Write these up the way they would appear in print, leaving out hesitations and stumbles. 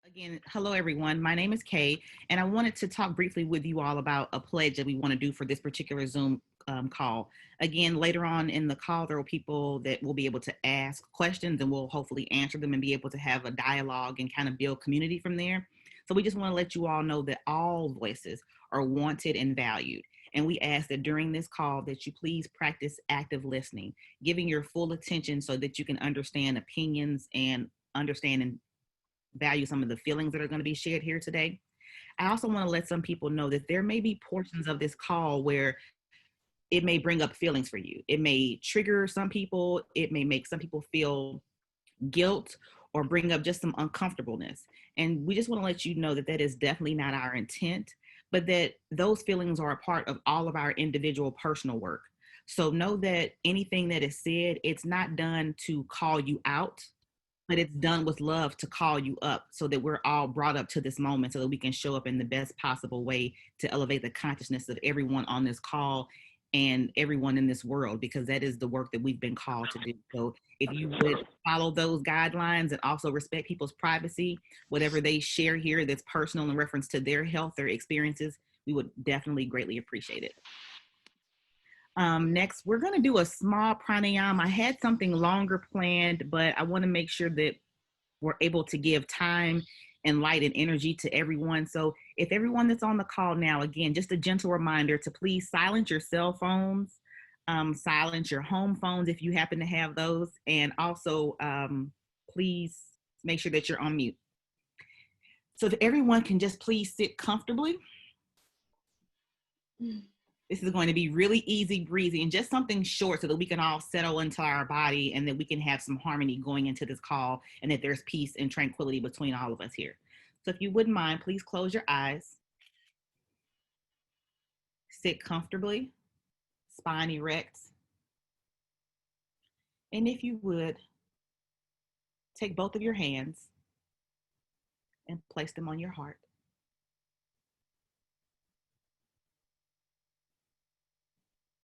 Again, hello everyone. My name is Kay, and I wanted to talk briefly with you all about a pledge that we want to do for this particular Zoom call. Again, later on in the call, there are people that will be able to ask questions, and we'll hopefully answer them and be able to have a dialogue and kind of build community from there. So we just want to let you all know that all voices are wanted and valued. And we ask that during this call that you please practice active listening, giving your full attention so that you can understand opinions and understand and value some of the feelings that are going to be shared here today. I also want to let some people know that there may be portions of this call where it may bring up feelings for you. It may trigger some people. It may make some people feel guilt or bring up just some uncomfortableness. And we just want to let you know that that is definitely not our intent, but that those feelings are a part of all of our individual personal work. So know that anything that is said, it's not done to call you out, but it's done with love to call you up so that we're all brought up to this moment so that we can show up in the best possible way to elevate the consciousness of everyone on this call and everyone in this world, because that is the work that we've been called to do. So if you would follow those guidelines and also respect people's privacy, whatever they share here that's personal in reference to their health or experiences, we would definitely greatly appreciate it. Next, we're going to do a small pranayama. I had something longer planned, but I want to make sure that we're able to give time and light and energy to everyone. So if everyone that's on the call now, again, just a gentle reminder to please silence your cell phones, silence your home phones if you happen to have those, and also please make sure that you're on mute. So if everyone can just please sit comfortably. This is going to be really easy breezy and just something short so that we can all settle into our body and that we can have some harmony going into this call and that there's peace and tranquility between all of us here. So if you wouldn't mind, please close your eyes. Sit comfortably, spine erect. And if you would, take both of your hands and place them on your heart.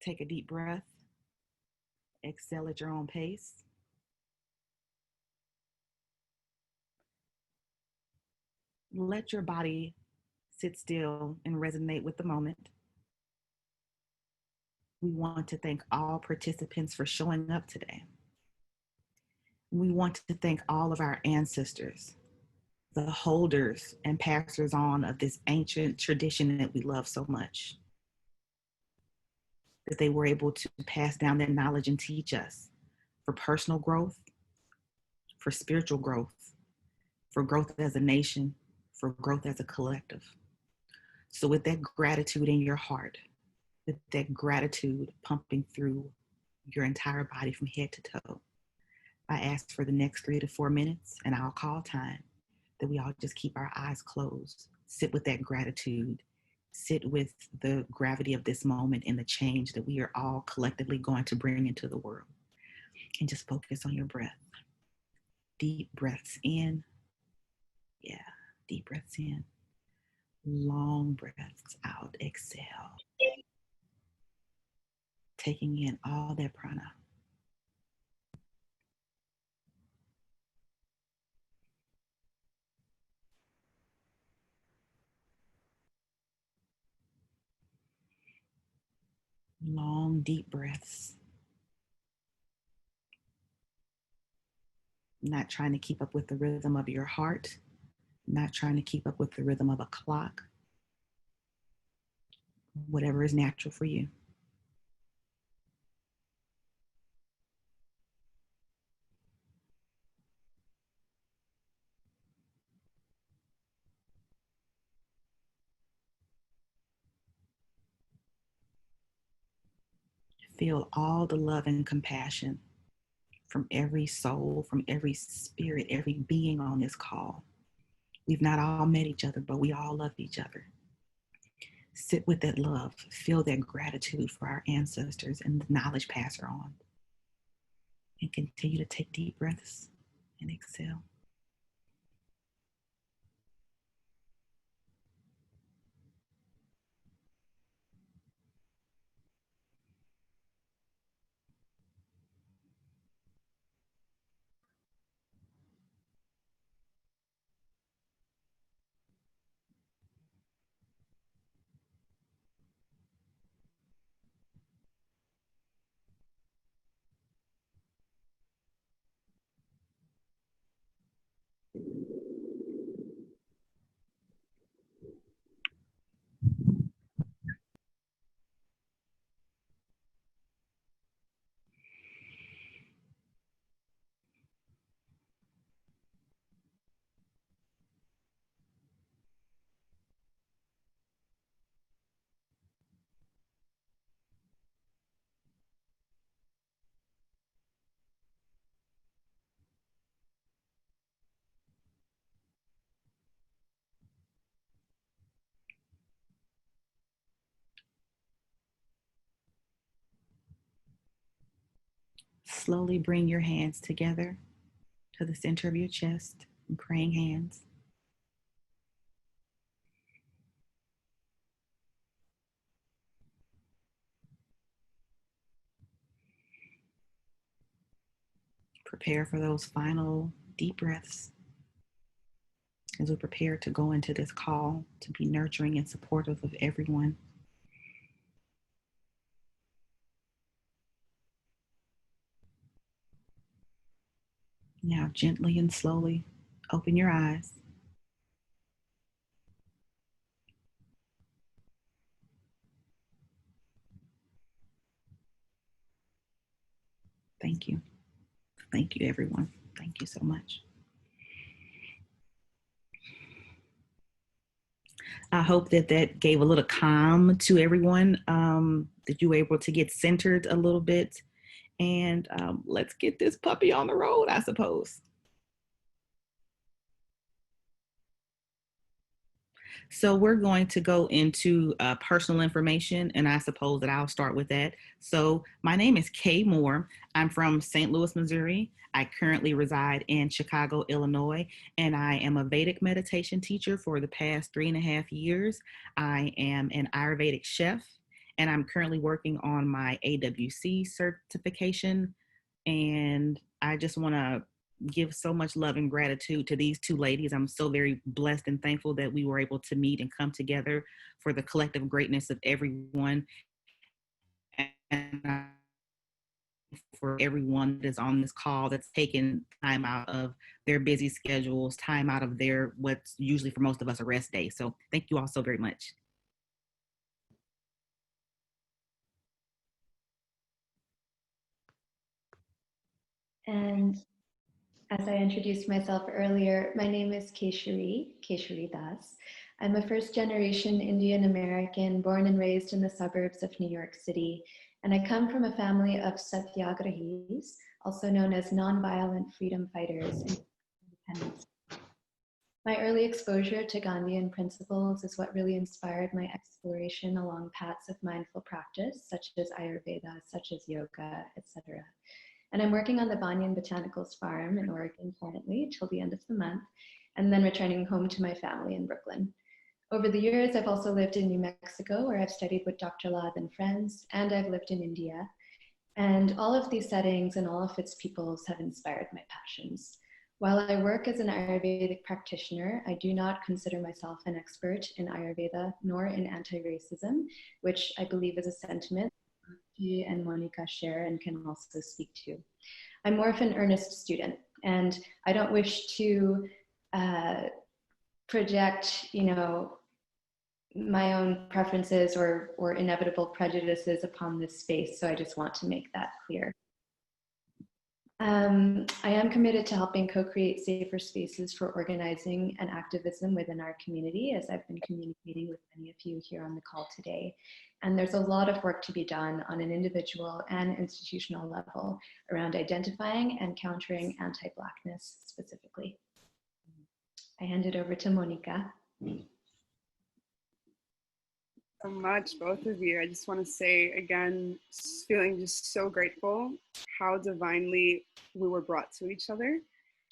Take a deep breath. Exhale at your own pace. Let your body sit still and resonate with the moment. We want to thank all participants for showing up today. We want to thank all of our ancestors, the holders and passers on of this ancient tradition that we love so much, that they were able to pass down their knowledge and teach us for personal growth, for spiritual growth, for growth as a nation, for growth as a collective. So with that gratitude in your heart, with that gratitude pumping through your entire body from head to toe, I ask for the next 3 to 4 minutes, and I'll call time, that we all just keep our eyes closed, sit with that gratitude, sit with the gravity of this moment and the change that we are all collectively going to bring into the world. And just focus on your breath. Deep breaths in. Yeah, deep breaths in. Long breaths out. Exhale. Taking in all that prana. Long, deep breaths. Not trying to keep up with the rhythm of your heart, not trying to keep up with the rhythm of a clock. Whatever is natural for you. Feel all the love and compassion from every soul, from every spirit, every being on this call. We've not all met each other, but we all love each other. Sit with that love. Feel that gratitude for our ancestors and the knowledge passer on. And continue to take deep breaths and exhale. Slowly bring your hands together to the center of your chest, and praying hands. Prepare for those final deep breaths as we prepare to go into this call to be nurturing and supportive of everyone. Now, gently and slowly open your eyes. Thank you. Thank you, everyone. Thank you so much. I hope that that gave a little calm to everyone, that you were able to get centered a little bit. And let's get this puppy on the road, I suppose. So we're going to go into personal information, and I suppose that I'll start with that. So my name is Kay Moore. I'm from St. Louis, Missouri. I currently reside in Chicago, Illinois, and I am a Vedic meditation teacher for the past 3.5 years. I am an Ayurvedic chef, and I'm currently working on my AWC certification. And I just want to give so much love and gratitude to these two ladies. I'm so very blessed and thankful that we were able to meet and come together for the collective greatness of everyone, and for everyone that is on this call that's taken time out of their busy schedules, time out of their what's usually for most of us a rest day. So thank you all so very much. And as I introduced myself earlier, my name is Keshari Das. I'm a first generation Indian American born and raised in the suburbs of New York City. And I come from a family of satyagrahis, also known as nonviolent freedom fighters and independence. My early exposure to Gandhian principles is what really inspired my exploration along paths of mindful practice, such as Ayurveda, such as yoga, etc. And I'm working on the Banyan Botanicals Farm in Oregon currently till the end of the month, and then returning home to my family in Brooklyn. Over the years, I've also lived in New Mexico, where I've studied with Dr. Lad and friends, and I've lived in India. And all of these settings and all of its peoples have inspired my passions. While I work as an Ayurvedic practitioner, I do not consider myself an expert in Ayurveda nor in anti-racism, which I believe is a sentiment she and Monica share and can also speak to. I'm more of an earnest student, and I don't wish to project, my own preferences or inevitable prejudices upon this space. So I just want to make that clear. I am committed to helping co-create safer spaces for organizing and activism within our community, as I've been communicating with many of you here on the call today. And there's a lot of work to be done on an individual and institutional level around identifying and countering anti-Blackness specifically. I hand it over to Monica. So much, both of you. I just want to say again, feeling just so grateful how divinely we were brought to each other,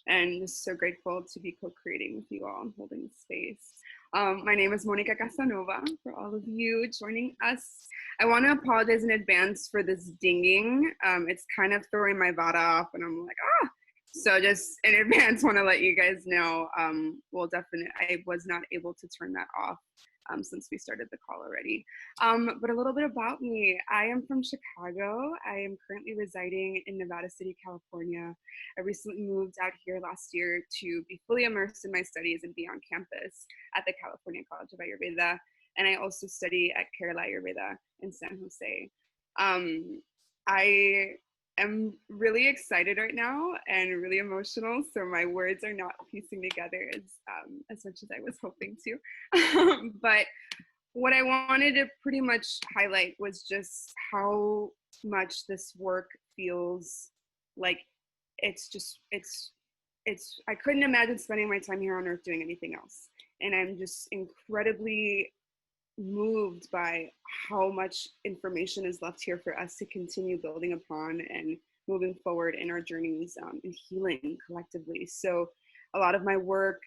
and just so grateful to be co-creating with you all and holding space. My name is Monica Casanova, for all of you joining us. I want to apologize in advance for this dinging. It's kind of throwing my vada off, and I'm like, ah! So just in advance, want to let you guys know, well, definitely, I was not able to turn that off since we started the call already. But a little bit about me. I am from Chicago. I am currently residing in Nevada City, California. I recently moved out here last year to be fully immersed in my studies and be on campus at the California College of Ayurveda. And I also study at Kerala Ayurveda in San Jose. I am really excited right now and really emotional, so my words are not piecing together as much as I was hoping to. But what I wanted to pretty much highlight was just how much this work feels like I couldn't imagine spending my time here on earth doing anything else. And I'm just incredibly moved by how much information is left here for us to continue building upon and moving forward in our journeys and healing collectively. So a lot of my work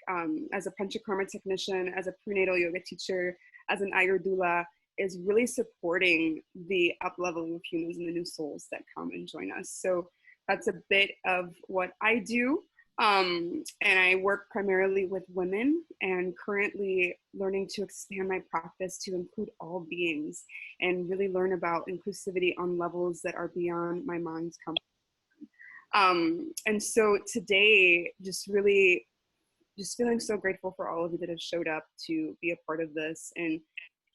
as a panchakarma technician, as a prenatal yoga teacher, as an Ayurveda is really supporting the up-leveling of humans and the new souls that come and join us. So that's a bit of what I do. And I work primarily with women, and currently learning to expand my practice to include all beings and really learn about inclusivity on levels that are beyond my mind's comfort. And so today, just feeling so grateful for all of you that have showed up to be a part of this, and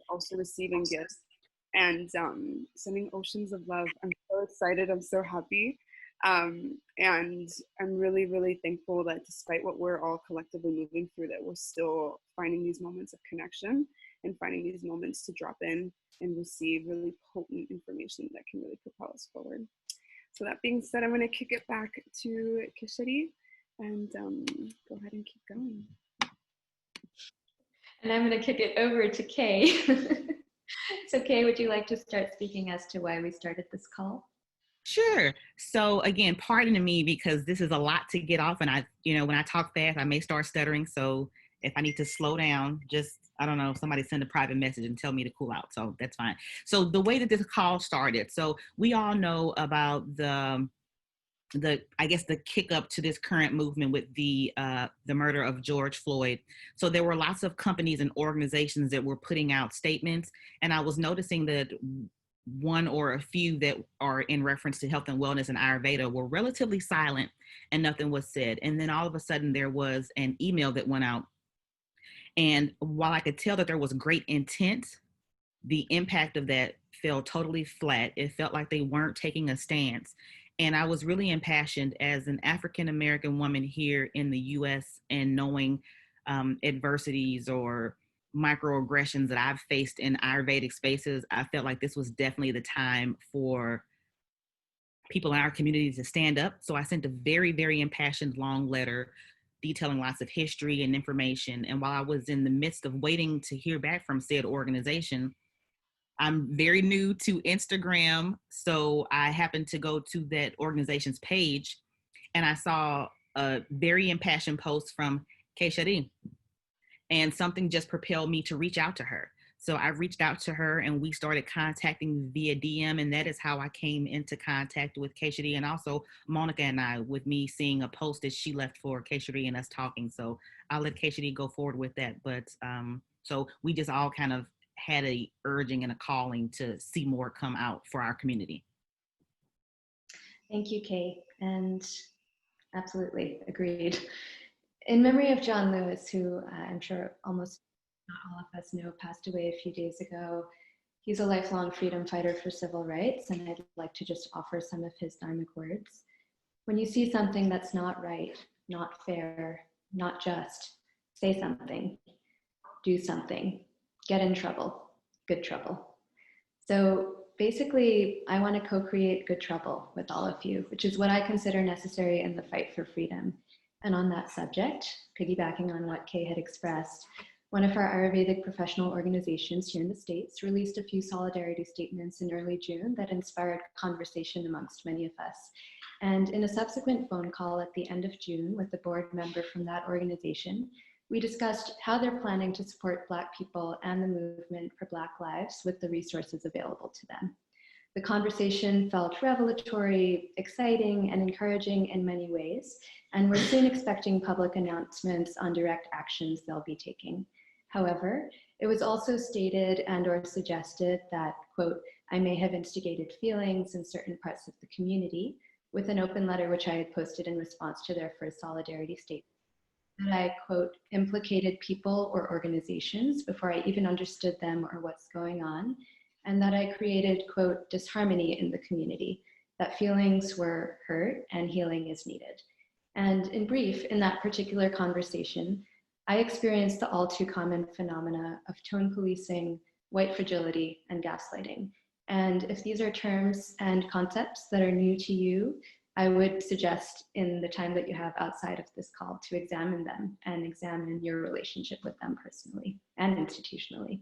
also receiving gifts and sending oceans of love. I'm so excited. I'm so happy. And I'm really, really thankful that despite what we're all collectively moving through, that we're still finding these moments of connection and finding these moments to drop in and receive really potent information that can really propel us forward. So that being said, I'm going to kick it back to Keshari and go ahead and keep going. And I'm going to kick it over to Kay. So Kay, would you like to start speaking as to why we started this call? Sure. So again, pardon me because this is a lot to get off, and when I talk fast, I may start stuttering. So if I need to slow down, just, I don't know, somebody send a private message and tell me to cool out. So that's fine. So the way that this call started, so we all know about the kick up to this current movement with the murder of George Floyd. So there were lots of companies and organizations that were putting out statements, and I was noticing that one or a few that are in reference to health and wellness and Ayurveda were relatively silent and nothing was said. And then all of a sudden there was an email that went out. And while I could tell that there was great intent, the impact of that fell totally flat. It felt like they weren't taking a stance. And I was really impassioned as an African-American woman here in the US, and knowing adversities or microaggressions that I've faced in Ayurvedic spaces. I felt like this was definitely the time for people in our community to stand up. So I sent a very, very impassioned long letter detailing lots of history and information. And while I was in the midst of waiting to hear back from said organization, I'm very new to Instagram. So I happened to go to that organization's page, and I saw a very impassioned post from Keshari, and something just propelled me to reach out to her. So I reached out to her, and we started contacting via DM, and that is how I came into contact with Keshari, and also Monica and I, with me seeing a post that she left for Keshari and us talking. So I'll let Keshari go forward with that. But so we just all kind of had a urging and a calling to see more come out for our community. Thank you, Kay. And absolutely agreed. In memory of John Lewis, who I'm sure almost not all of us know, passed away a few days ago. He's a lifelong freedom fighter for civil rights, and I'd like to just offer some of his dharmic words. When you see something that's not right, not fair, not just, say something, do something, get in trouble, good trouble. So basically, I want to co-create good trouble with all of you, which is what I consider necessary in the fight for freedom. And on that subject, piggybacking on what Kay had expressed, one of our Ayurvedic professional organizations here in the States released a few solidarity statements in early June that inspired conversation amongst many of us. And in a subsequent phone call at the end of June with a board member from that organization, we discussed how they're planning to support Black people and the movement for Black lives with the resources available to them. The conversation felt revelatory, exciting, and encouraging in many ways, and we're soon expecting public announcements on direct actions they'll be taking. However, it was also stated and or suggested that, quote, I may have instigated feelings in certain parts of the community, with an open letter which I had posted in response to their first solidarity statement, that I, quote, implicated people or organizations before I even understood them or what's going on, and that I created, quote, disharmony in the community, that feelings were hurt and healing is needed. And in brief, in that particular conversation, I experienced the all too common phenomena of tone policing, white fragility, and gaslighting. And if these are terms and concepts that are new to you, I would suggest in the time that you have outside of this call to examine them and examine your relationship with them personally and institutionally.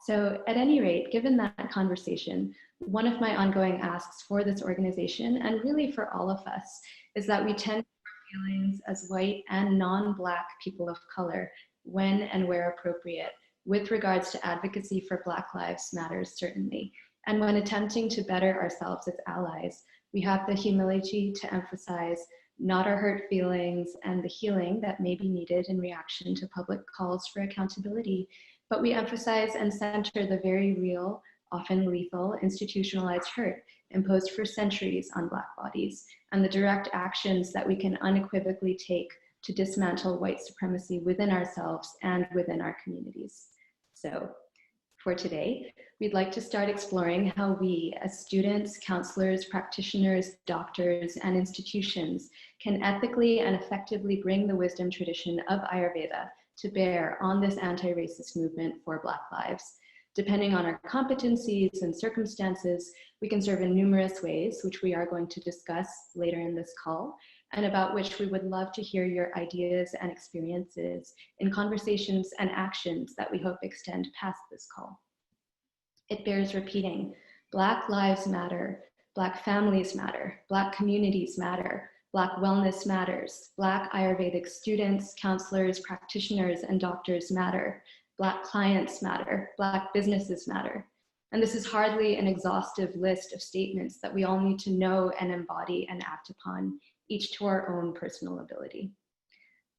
So at any rate, given that conversation, one of my ongoing asks for this organization, and really for all of us, is that we tend to our feelings as white and non-Black people of color when and where appropriate, with regards to advocacy for Black Lives Matters, certainly. And when attempting to better ourselves as allies, we have the humility to emphasize not our hurt feelings and the healing that may be needed in reaction to public calls for accountability, but we emphasize and center the very real, often lethal, institutionalized hurt imposed for centuries on Black bodies, and the direct actions that we can unequivocally take to dismantle white supremacy within ourselves and within our communities. So for today, we'd like to start exploring how we, as students, counselors, practitioners, doctors, and institutions, can ethically and effectively bring the wisdom tradition of Ayurveda to bear on this anti-racist movement for Black lives. Depending on our competencies and circumstances, we can serve in numerous ways, which we are going to discuss later in this call, and about which we would love to hear your ideas and experiences in conversations and actions that we hope extend past this call. It bears repeating: Black lives matter, Black families matter, Black communities matter, Black wellness matters, Black Ayurvedic students, counselors, practitioners, and doctors matter, Black clients matter, Black businesses matter. And this is hardly an exhaustive list of statements that we all need to know and embody and act upon, each to our own personal ability.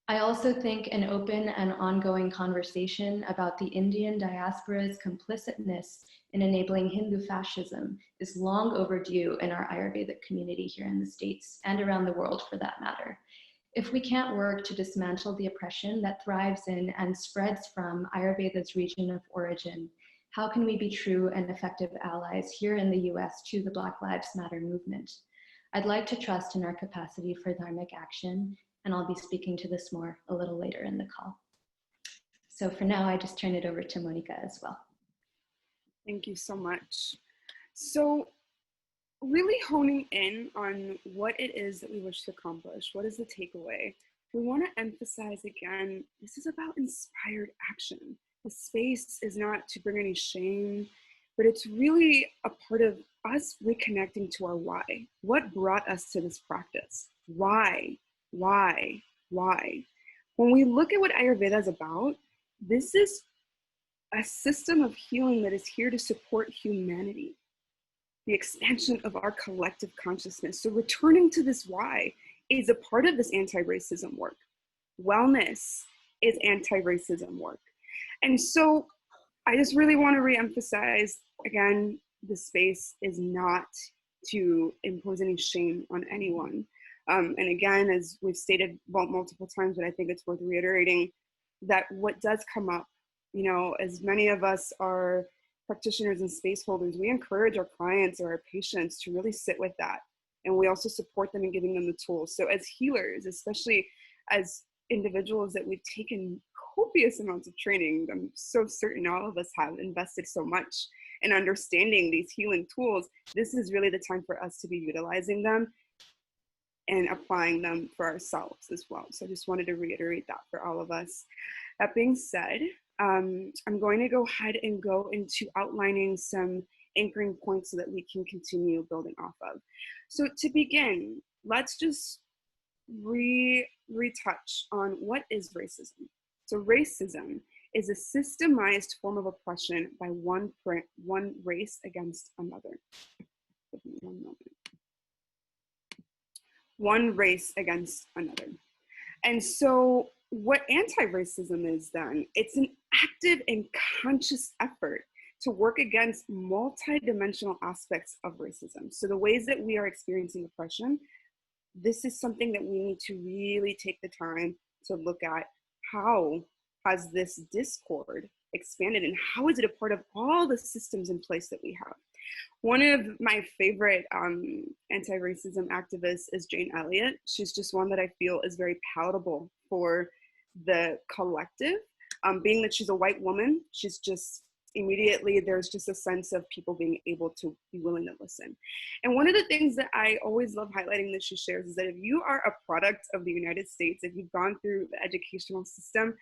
I also think an open and ongoing conversation about the Indian diaspora's complicitness in enabling Hindu fascism is long overdue in our Ayurvedic community here in the States and around the world for that matter. If we can't work to dismantle the oppression that thrives in and spreads from Ayurveda's region of origin, how can we be true and effective allies here in the US to the Black Lives Matter movement? I'd like to trust in our capacity for dharmic action, and I'll be speaking to this more a little later in the call. So for now, I just turn it over to Monica as well. Thank you so much. So really honing in on what it is that we wish to accomplish, what is the takeaway? We want to emphasize again, this is about inspired action. The space is not to bring any shame, but it's really a part of us reconnecting to our why. What brought us to this practice? Why? When we look at what Ayurveda is about, this is a system of healing that is here to support humanity, the expansion of our collective consciousness. So returning to this why is a part of this anti-racism work. Wellness is anti-racism work. And so I just really want to reemphasize, again, the space is not to impose any shame on anyone. And again, as we've stated multiple times, but I think it's worth reiterating, that what does come up, you know, as many of us are practitioners and space holders, we encourage our clients or our patients to really sit with that. And we also support them in giving them the tools. So as healers, especially as individuals that we've taken copious amounts of training, I'm so certain all of us have invested so much in understanding these healing tools, this is really the time for us to be utilizing them and applying them for ourselves as well. So I just wanted to reiterate that for all of us. That being said, I'm going to go ahead and go into outlining some anchoring points so that we can continue building off of. So to begin, let's just retouch on what is racism. So racism is a systemized form of oppression by one race against another. Give me one moment. One race against another. And so what anti-racism is then, it's an active and conscious effort to work against multi-dimensional aspects of racism. So the ways that we are experiencing oppression, this is something that we need to really take the time to look at. How has this discord expanded, and how is it a part of all the systems in place that we have? One of my favorite anti-racism activists is Jane Elliott. She's just one that I feel is very palatable for the collective. Being that she's a white woman, she's just immediately, there's just a sense of people being able to be willing to listen. And one of the things that I always love highlighting that she shares is that if you are a product of the United States, if you've gone through the educational system,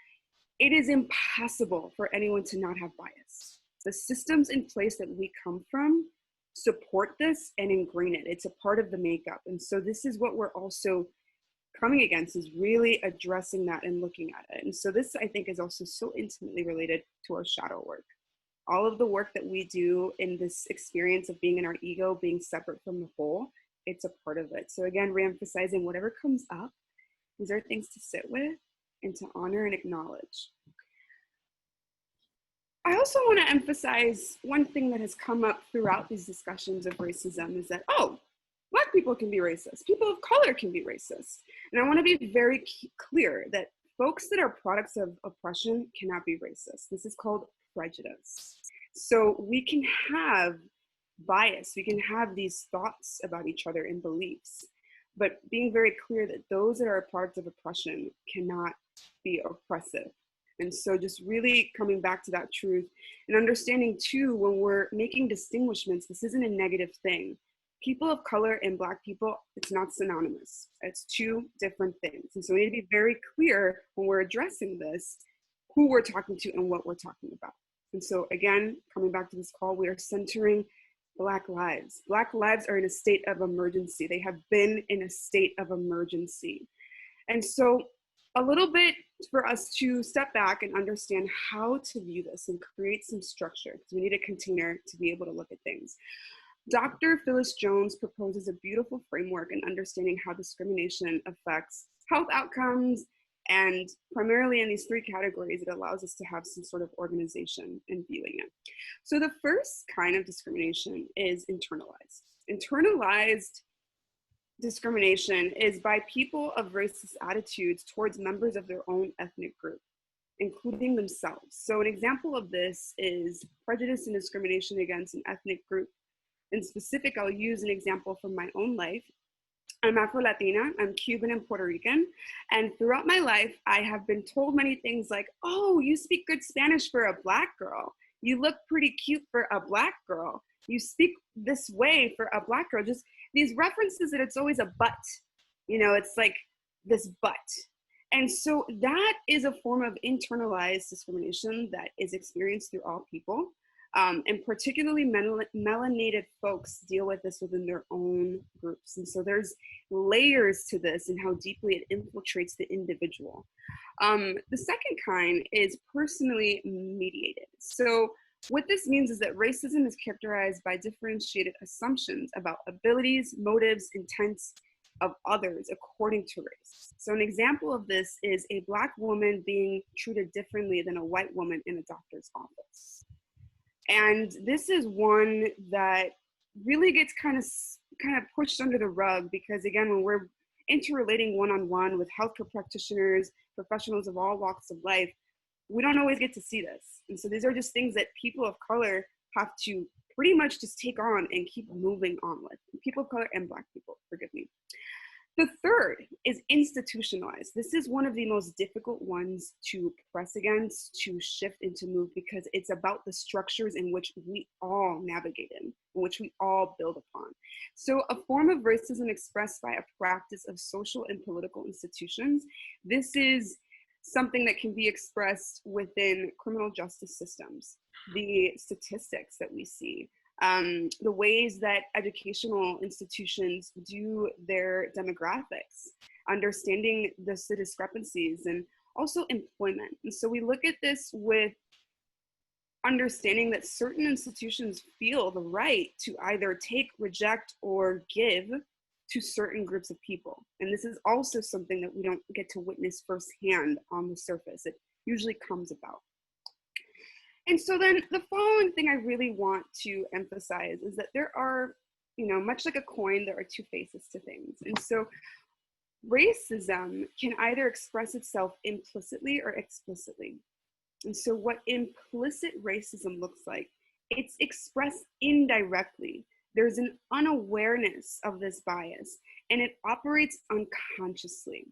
it is impossible for anyone to not have bias. The systems in place that we come from support this and ingrain it. It's a part of the makeup. And so this is what we're also coming against, is really addressing that and looking at it. And so this, I think, is also so intimately related to our shadow work. All of the work that we do in this experience of being in our ego, being separate from the whole, it's a part of it. So again, reemphasizing whatever comes up, these are things to sit with and to honor and acknowledge. I also want to emphasize one thing that has come up throughout these discussions of racism is that, oh, Black people can be racist. People of color can be racist. And I want to be very clear that folks that are products of oppression cannot be racist. This is called prejudice. So we can have bias, we can have these thoughts about each other and beliefs, but being very clear that those that are a product of oppression cannot be oppressive. And so just really coming back to that truth and understanding too, when we're making distinguishments, this isn't a negative thing. People of color and Black people, it's not synonymous. It's two different things. And so we need to be very clear when we're addressing this, who we're talking to and what we're talking about. And so again, coming back to this call, we are centering Black lives. Black lives are in a state of emergency. They have been in a state of emergency. And so a little bit for us to step back and understand how to view this and create some structure, because we need a container to be able to look at things. Dr. Phyllis Jones proposes a beautiful framework in understanding how discrimination affects health outcomes, and primarily in these three categories, it allows us to have some sort of organization in viewing it. So the first kind of discrimination is internalized. Internalized discrimination is by people of racist attitudes towards members of their own ethnic group, including themselves. So an example of this is prejudice and discrimination against an ethnic group. In specific, I'll use an example from my own life. I'm Afro-Latina, I'm Cuban and Puerto Rican, and throughout my life, I have been told many things like, oh, you speak good Spanish for a Black girl. You look pretty cute for a Black girl. You speak this way for a Black girl. Just these references that it's always a but, you know, it's like this but. And so that is a form of internalized discrimination that is experienced through all people. And particularly melanated folks deal with this within their own groups. And so there's layers to this and how deeply it infiltrates the individual. The second kind is personally mediated. So what this means is that racism is characterized by differentiated assumptions about abilities, motives, intents of others according to race. So an example of this is a Black woman being treated differently than a white woman in a doctor's office. And this is one that really gets kind of pushed under the rug, because again, when we're interrelating one-on-one with healthcare practitioners, professionals of all walks of life, we don't always get to see this. And so these are just things that people of color have to pretty much just take on and keep moving on with. People of color and Black people, forgive me. The third is institutionalized. This is one of the most difficult ones to press against, to shift and to move, because it's about the structures in which we all navigate in which we all build upon. So a form of racism expressed by a practice of social and political institutions. This is something that can be expressed within criminal justice systems, the statistics that we see, the ways that educational institutions do their demographics, understanding the discrepancies, and also employment. And so we look at this with understanding that certain institutions feel the right to either take, reject, or give to certain groups of people. And this is also something that we don't get to witness firsthand on the surface. It usually comes about. And so then the following thing I really want to emphasize is that there are, much like a coin, there are two faces to things. And so racism can either express itself implicitly or explicitly. And so what implicit racism looks like, it's expressed indirectly. There's an unawareness of this bias, and it operates unconsciously.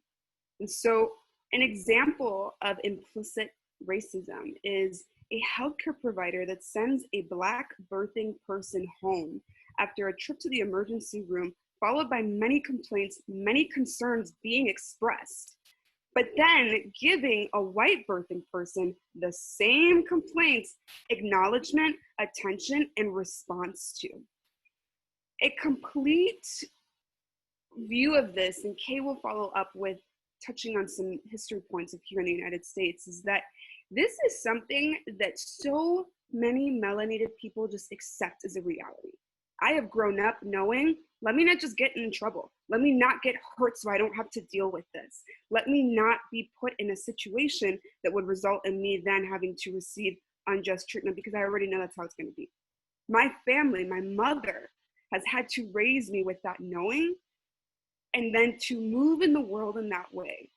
And so an example of implicit racism is a healthcare provider that sends a Black birthing person home after a trip to the emergency room, followed by many complaints, many concerns being expressed. but then giving a white birthing person the same complaints, acknowledgement, attention, and response to. A complete view of this, and Kay will follow up with touching on some history points of here in the United States, is that this is something that so many melanated people just accept as a reality. I have grown up knowing, let me not just get in trouble. Let me not get hurt so I don't have to deal with this. Let me not be put in a situation that would result in me then having to receive unjust treatment, because I already know that's how it's going to be. My family, my mother has had to raise me with that knowing, and then to move in the world in that way,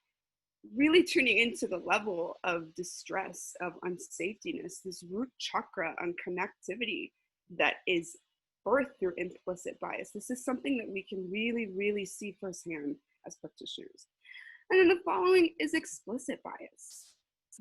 really tuning into the level of distress, of unsafetyness, this root chakra on connectivity that is birthed through implicit bias. This is something that we can really, really see firsthand as practitioners. And then the following is explicit bias.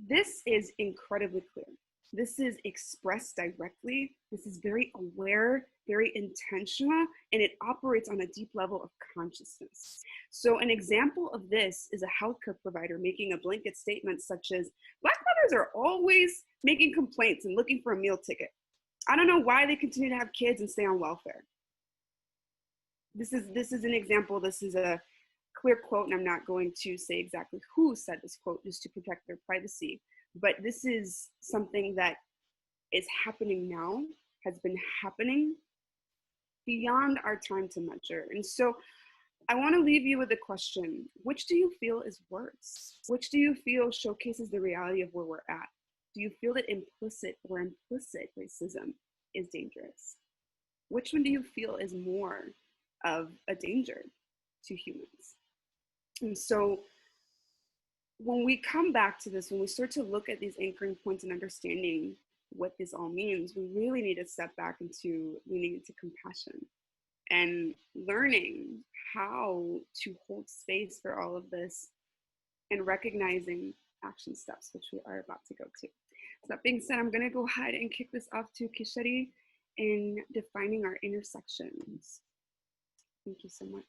This is incredibly clear. This is expressed directly. This is very aware, very intentional, and it operates on a deep level of consciousness. So an example of this is a healthcare provider making a blanket statement such as, Black mothers are always making complaints and looking for a meal ticket. I don't know why they continue to have kids and stay on welfare. This is an example. This is a clear quote, and I'm not going to say exactly who said this quote just to protect their privacy. But this is something that is happening now, has been happening beyond our time to measure. And so I want to leave you with a question. Which do you feel is worse? Which do you feel showcases the reality of where we're at? Do you feel that implicit racism is dangerous? Which one do you feel is more of a danger to humans? And so when we come back to this, when we start to look at these anchoring points and understanding what this all means, we really need to step back into leaning into compassion and learning how to hold space for all of this and recognizing action steps, which we are about to go to. So that being said, I'm going to go ahead and kick this off to Keshari in defining our intersections. Thank you so much.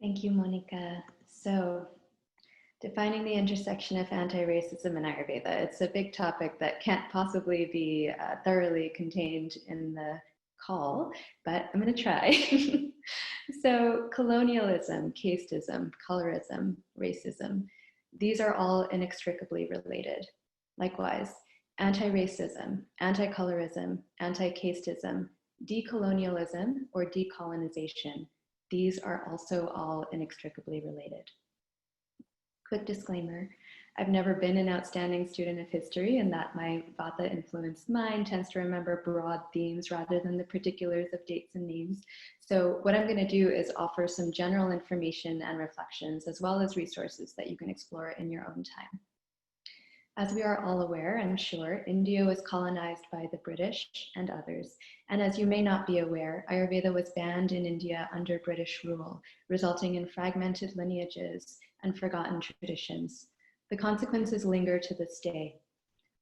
Thank you, Monica. So, defining the intersection of anti-racism and Ayurveda. It's a big topic that can't possibly be thoroughly contained in the call, but I'm going to try. So colonialism, casteism, colorism, racism, these are all inextricably related. Likewise, anti-racism, anti-colorism, anti-casteism, decolonialism, or decolonization, these are also all inextricably related. Quick disclaimer, I've never been an outstanding student of history, and that my Vata influenced mind tends to remember broad themes rather than the particulars of dates and names. So what I'm going to do is offer some general information and reflections, as well as resources that you can explore in your own time. As we are all aware, I'm sure, India was colonized by the British and others. And as you may not be aware, Ayurveda was banned in India under British rule, resulting in fragmented lineages and forgotten traditions. The consequences linger to this day.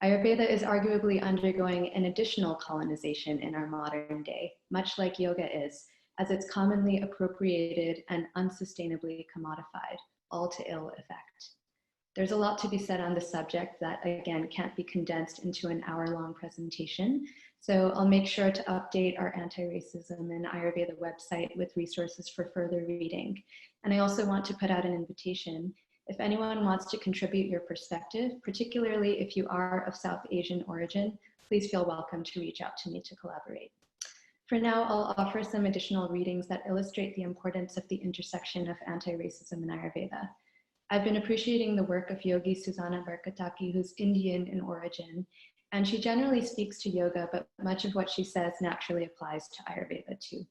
Ayurveda is arguably undergoing an additional colonization in our modern day, much like yoga is, as it's commonly appropriated and unsustainably commodified, all to ill effect. There's a lot to be said on the subject that, again, can't be condensed into an hour-long presentation. So I'll make sure to update our Antiracism and Ayurveda website with resources for further reading. And I also want to put out an invitation. If anyone wants to contribute your perspective, particularly if you are of South Asian origin, please feel welcome to reach out to me to collaborate. For now, I'll offer some additional readings that illustrate the importance of the intersection of anti-racism and Ayurveda. I've been appreciating the work of Yogi Susanna Barkataki, who's Indian in origin, and she generally speaks to yoga, but much of what she says naturally applies to Ayurveda too.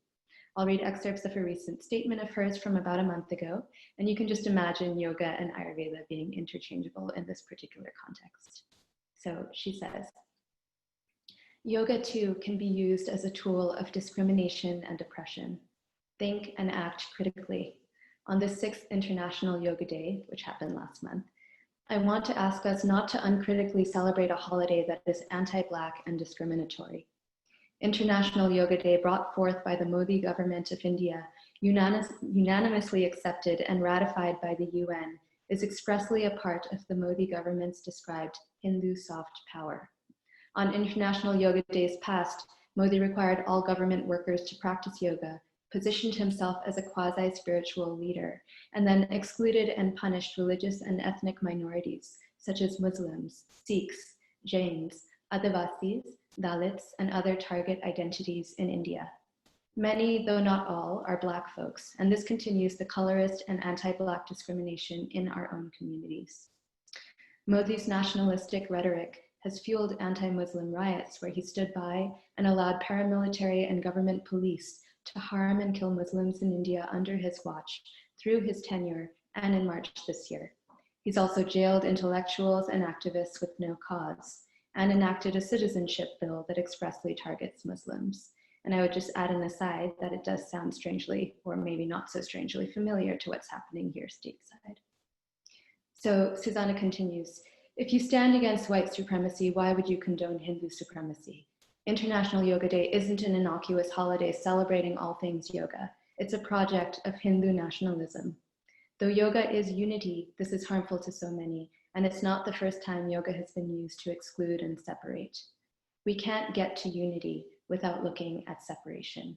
I'll read excerpts of a recent statement of hers from about a month ago, and you can just imagine yoga and Ayurveda being interchangeable in this particular context. So she says, yoga too can be used as a tool of discrimination and oppression. Think and act critically. On the 6th International Yoga Day, which happened last month, I want to ask us not to uncritically celebrate a holiday that is anti-Black and discriminatory. International Yoga Day, brought forth by the Modi government of India, unanimously accepted and ratified by the UN, is expressly a part of the Modi government's described Hindu soft power. On International Yoga Days past, Modi required all government workers to practice yoga, positioned himself as a quasi-spiritual leader, and then excluded and punished religious and ethnic minorities, such as Muslims, Sikhs, Jains, Adivasis, Dalits, and other target identities in India. Many, though not all, are Black folks, and this continues the colorist and anti-Black discrimination in our own communities. Modi's nationalistic rhetoric has fueled anti-Muslim riots where he stood by and allowed paramilitary and government police to harm and kill Muslims in India under his watch through his tenure and in March this year. He's also jailed intellectuals and activists with no cause and enacted a citizenship bill that expressly targets Muslims. And I would just add an aside that it does sound strangely, or maybe not so strangely, familiar to what's happening here stateside. So Susanna continues, if you stand against white supremacy, why would you condone Hindu supremacy? International Yoga Day isn't an innocuous holiday celebrating all things yoga. It's a project of Hindu nationalism. Though yoga is unity, this is harmful to so many, and it's not the first time yoga has been used to exclude and separate. We can't get to unity without looking at separation.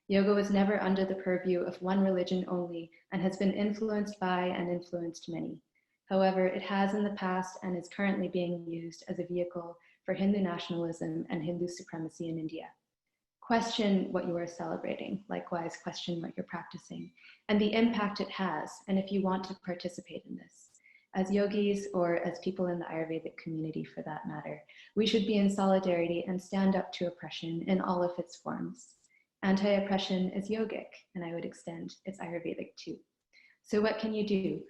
Yoga was never under the purview of one religion only and has been influenced by and influenced many. However, it has in the past and is currently being used as a vehicle for Hindu nationalism and Hindu supremacy in India. Question what you are celebrating, likewise question what you're practicing, and the impact it has, and if you want to participate in this. As yogis, or as people in the Ayurvedic community for that matter, we should be in solidarity and stand up to oppression in all of its forms. Anti-oppression is yogic, and I would extend it's Ayurvedic too. So what can you do?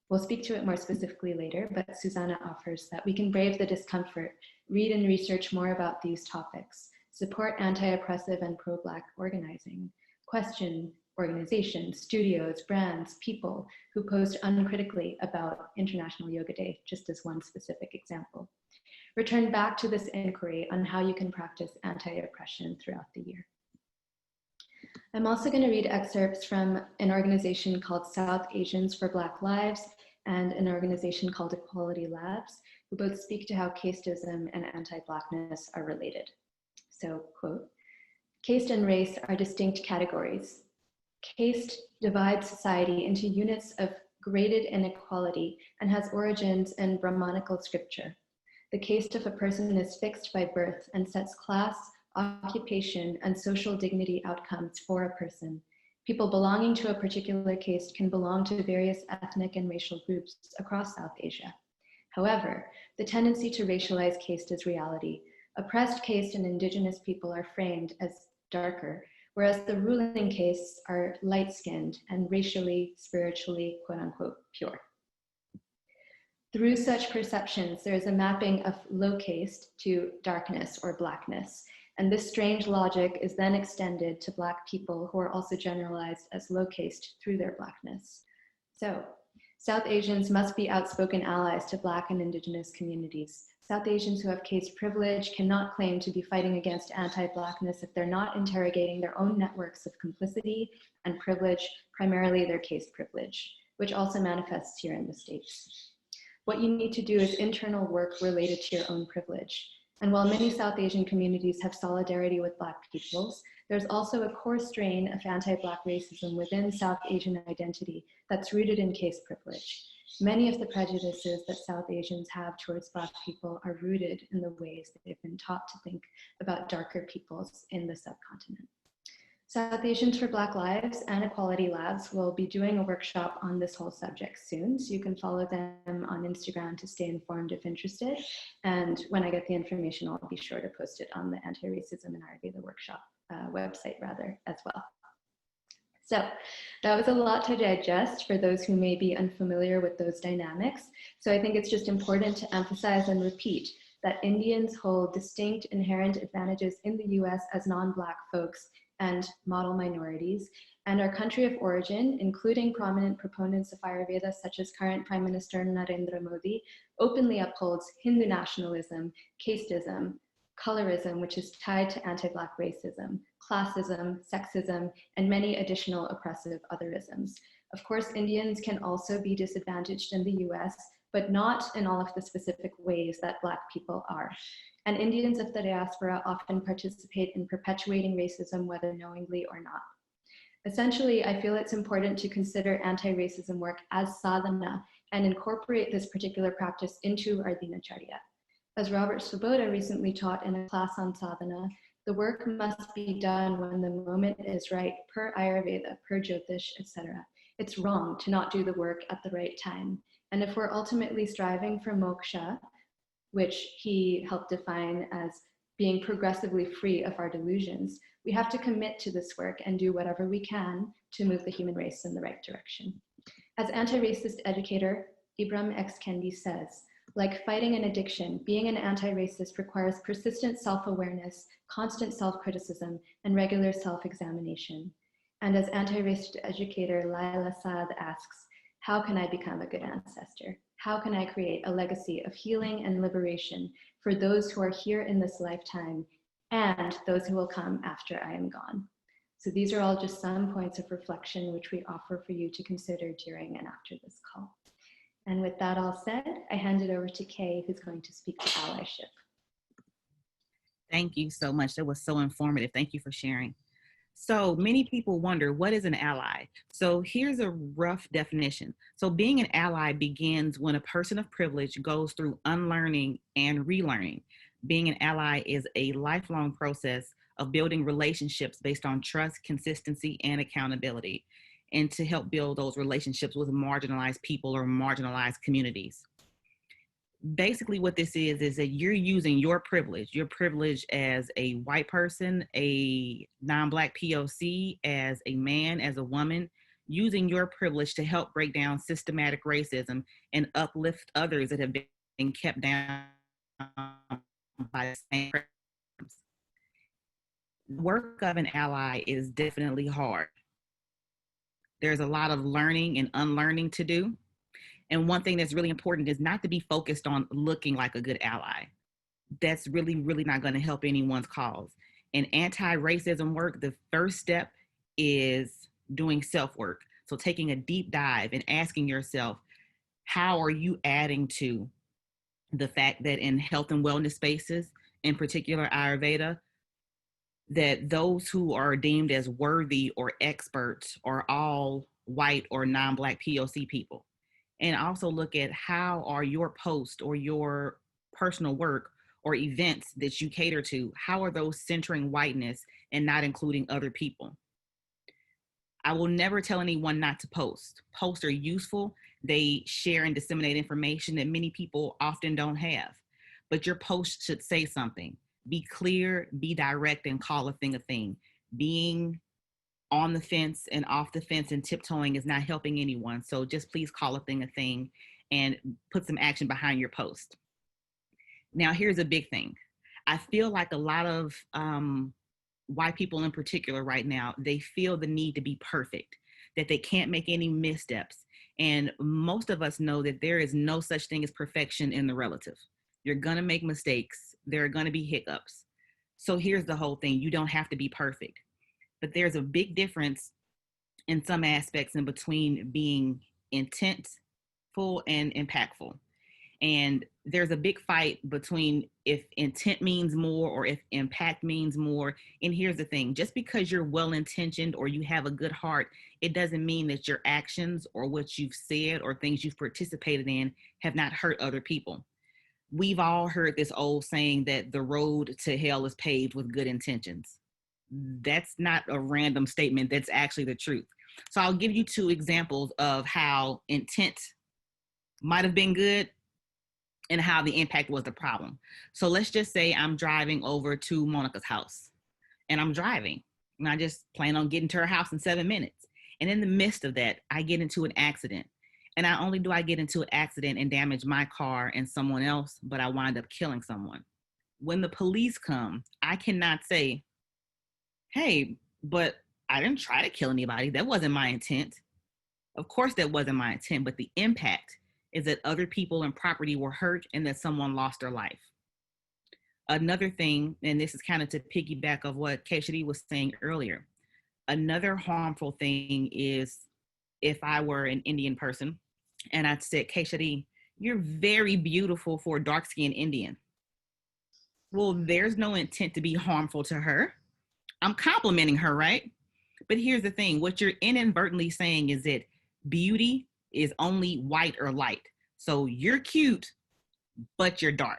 We'll speak to it more specifically later, but Susanna offers that we can brave the discomfort, read and research more about these topics, support anti-oppressive and pro-Black organizing, question organizations, studios, brands, people who post uncritically about International Yoga Day, just as one specific example. Return back to this inquiry on how you can practice anti-oppression throughout the year. I'm also going to read excerpts from an organization called South Asians for Black Lives and an organization called Equality Labs, who both speak to how casteism and anti-Blackness are related. So, quote, caste and race are distinct categories. Caste divides society into units of graded inequality and has origins in Brahmanical scripture. The caste of a person is fixed by birth and sets class, occupation, and social dignity outcomes for a person. People belonging to a particular caste can belong to various ethnic and racial groups across South Asia. However, the tendency to racialize caste is reality. Oppressed caste and indigenous people are framed as darker, whereas the ruling castes are light-skinned and racially, spiritually, quote-unquote, pure. Through such perceptions, there is a mapping of low caste to darkness or Blackness, and this strange logic is then extended to Black people who are also generalized as low caste through their Blackness. So, South Asians must be outspoken allies to Black and Indigenous communities. South Asians who have caste privilege cannot claim to be fighting against anti-Blackness if they're not interrogating their own networks of complicity and privilege, primarily their caste privilege, which also manifests here in the States. What you need to do is internal work related to your own privilege. And while many South Asian communities have solidarity with Black peoples, there's also a core strain of anti-Black racism within South Asian identity that's rooted in caste privilege. Many of the prejudices that South Asians have towards Black people are rooted in the ways that they've been taught to think about darker peoples in the subcontinent. South Asians for Black Lives and Equality Labs will be doing a workshop on this whole subject soon, so you can follow them on Instagram to stay informed if interested. And when I get the information, I'll be sure to post it on the Antiracism and Ayurveda workshop website as well. So that was a lot to digest for those who may be unfamiliar with those dynamics. So I think it's just important to emphasize and repeat that Indians hold distinct inherent advantages in the US as non-Black folks and model minorities, and our country of origin, including prominent proponents of Ayurveda such as current Prime Minister Narendra Modi, openly upholds Hindu nationalism, casteism, colorism, which is tied to anti-Black racism, classism, sexism, and many additional oppressive otherisms. Of course, Indians can also be disadvantaged in the US, but not in all of the specific ways that Black people are. And Indians of the diaspora often participate in perpetuating racism, whether knowingly or not. Essentially, I feel it's important to consider anti-racism work as sadhana and incorporate this particular practice into our dinacharya. As Robert Svoboda recently taught in a class on sadhana, the work must be done when the moment is right, per Ayurveda, per Jyotish, etc. It's wrong to not do the work at the right time. And if we're ultimately striving for moksha, which he helped define as being progressively free of our delusions, we have to commit to this work and do whatever we can to move the human race in the right direction. As anti-racist educator, Ibram X. Kendi says, like fighting an addiction, being an anti-racist requires persistent self-awareness, constant self-criticism, and regular self-examination. And as anti-racist educator, Laila Saad asks, how can I become a good ancestor? How can I create a legacy of healing and liberation for those who are here in this lifetime and those who will come after I am gone? So these are all just some points of reflection which we offer for you to consider during and after this call. And with that all said, I hand it over to Kay, who's going to speak to allyship. Thank you so much. That was so informative. Thank you for sharing. So many people wonder, what is an ally? So here's a rough definition. So being an ally begins when a person of privilege goes through unlearning and relearning. Being an ally is a lifelong process of building relationships based on trust, consistency, and accountability, and to help build those relationships with marginalized people or marginalized communities. Basically what this is that you're using your privilege as a white person, a non-Black POC, as a man, as a woman, using your privilege to help break down systematic racism and uplift others that have been kept down by the same programs. The work of an ally is definitely hard. There's a lot of learning and unlearning to do. And one thing that's really important is not to be focused on looking like a good ally. That's really, really not going to help anyone's cause. In anti-racism work, the first step is doing self-work. So taking a deep dive and asking yourself, how are you adding to the fact that in health and wellness spaces, in particular Ayurveda, that those who are deemed as worthy or experts are all white or non-Black POC people. And also look at how are your posts or your personal work or events that you cater to, how are those centering whiteness and not including other people? I will never tell anyone not to post. Posts are useful. They share and disseminate information that many people often don't have. But your post should say something. Be clear, be direct, and call a thing a thing. Being on the fence and off the fence and tiptoeing is not helping anyone. So just please call a thing and put some action behind your post. Now, here's a big thing. I feel like a lot of white people in particular right now, they feel the need to be perfect, that they can't make any missteps. And most of us know that there is no such thing as perfection in the relative. You're gonna make mistakes. There are gonna be hiccups. So here's the whole thing. You don't have to be perfect. But there's a big difference in some aspects in between being intentful and impactful. And there's a big fight between if intent means more or if impact means more. And here's the thing, just because you're well-intentioned or you have a good heart, it doesn't mean that your actions or what you've said or things you've participated in have not hurt other people. We've all heard this old saying that the road to hell is paved with good intentions. That's not a random statement. That's actually the truth. So I'll give you two examples of how intent might have been good and how the impact was the problem. So let's just say I'm driving over to Monica's house and I'm driving and I just plan on getting to her house in 7 minutes. And in the midst of that, I get into an accident. And not only do I get into an accident and damage my car and someone else, but I wind up killing someone. When the police come, I cannot say, hey, but I didn't try to kill anybody. That wasn't my intent. Of course, that wasn't my intent, but the impact is that other people and property were hurt and that someone lost their life. Another thing, and this is kind of to piggyback of what Keshari was saying earlier, another harmful thing is if I were an Indian person and I said, Keshari, you're very beautiful for a dark-skinned Indian. Well, there's no intent to be harmful to her. I'm complimenting her, right? But here's the thing, what you're inadvertently saying is that beauty is only white or light. So you're cute, but you're dark.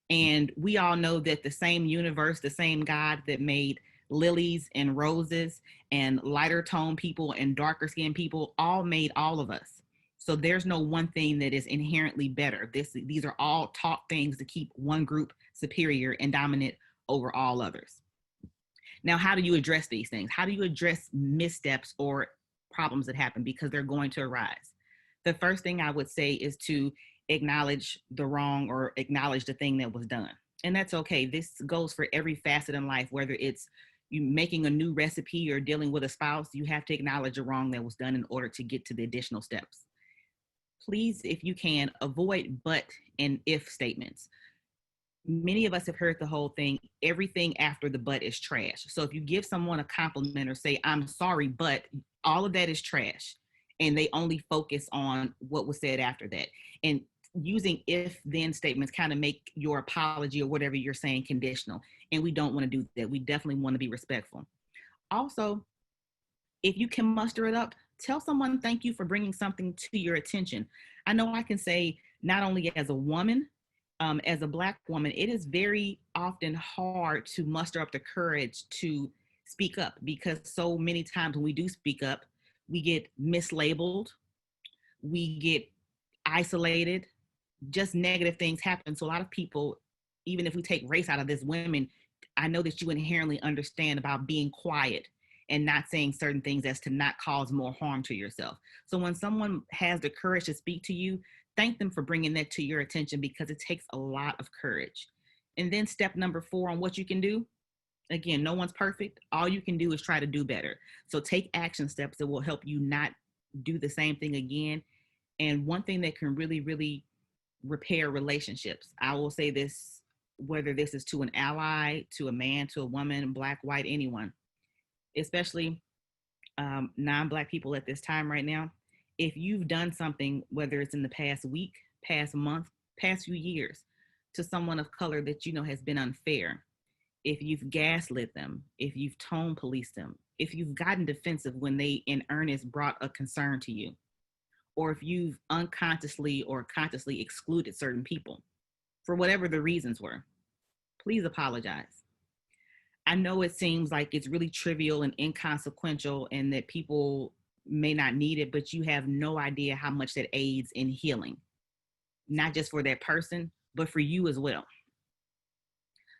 And we all know that the same universe, the same God that made lilies and roses and lighter tone people and darker skinned people all made all of us. So there's no one thing that is inherently better. These are all taught things to keep one group superior and dominant over all others. Now, how do you address these things? How do you address missteps or problems that happen? Because they're going to arise. The first thing I would say is to acknowledge the wrong or acknowledge the thing that was done. And that's okay. This goes for every facet in life, whether it's you making a new recipe or dealing with a spouse, you have to acknowledge the wrong that was done in order to get to the additional steps. Please, if you can, avoid but and if statements. Many of us have heard the whole thing, everything after the but is trash. So if you give someone a compliment or say, I'm sorry, but all of that is trash. And they only focus on what was said after that. And using if then statements kind of make your apology or whatever you're saying conditional. And we don't want to do that. We definitely want to be respectful. Also, if you can muster it up, tell someone thank you for bringing something to your attention. I know I can say not only as a woman, as a Black woman, it is very often hard to muster up the courage to speak up because so many times when we do speak up, we get mislabeled, we get isolated, just negative things happen. So a lot of people, even if we take race out of this, women, I know that you inherently understand about being quiet and not saying certain things as to not cause more harm to yourself. So when someone has the courage to speak to you, thank them for bringing that to your attention because it takes a lot of courage. And then step number 4 on what you can do. Again, no one's perfect. All you can do is try to do better. So take action steps that will help you not do the same thing again. And one thing that can really, really repair relationships, I will say this, whether this is to an ally, to a man, to a woman, Black, white, anyone, especially non-Black people at this time right now, if you've done something, whether it's in the past week, past month, past few years, to someone of color that you know has been unfair, if you've gaslit them, if you've tone policed them, if you've gotten defensive when they in earnest brought a concern to you, or if you've unconsciously or consciously excluded certain people for whatever the reasons were, please apologize. I know it seems like it's really trivial and inconsequential and that people may not need it, but you have no idea how much that aids in healing, not just for that person, but for you as well.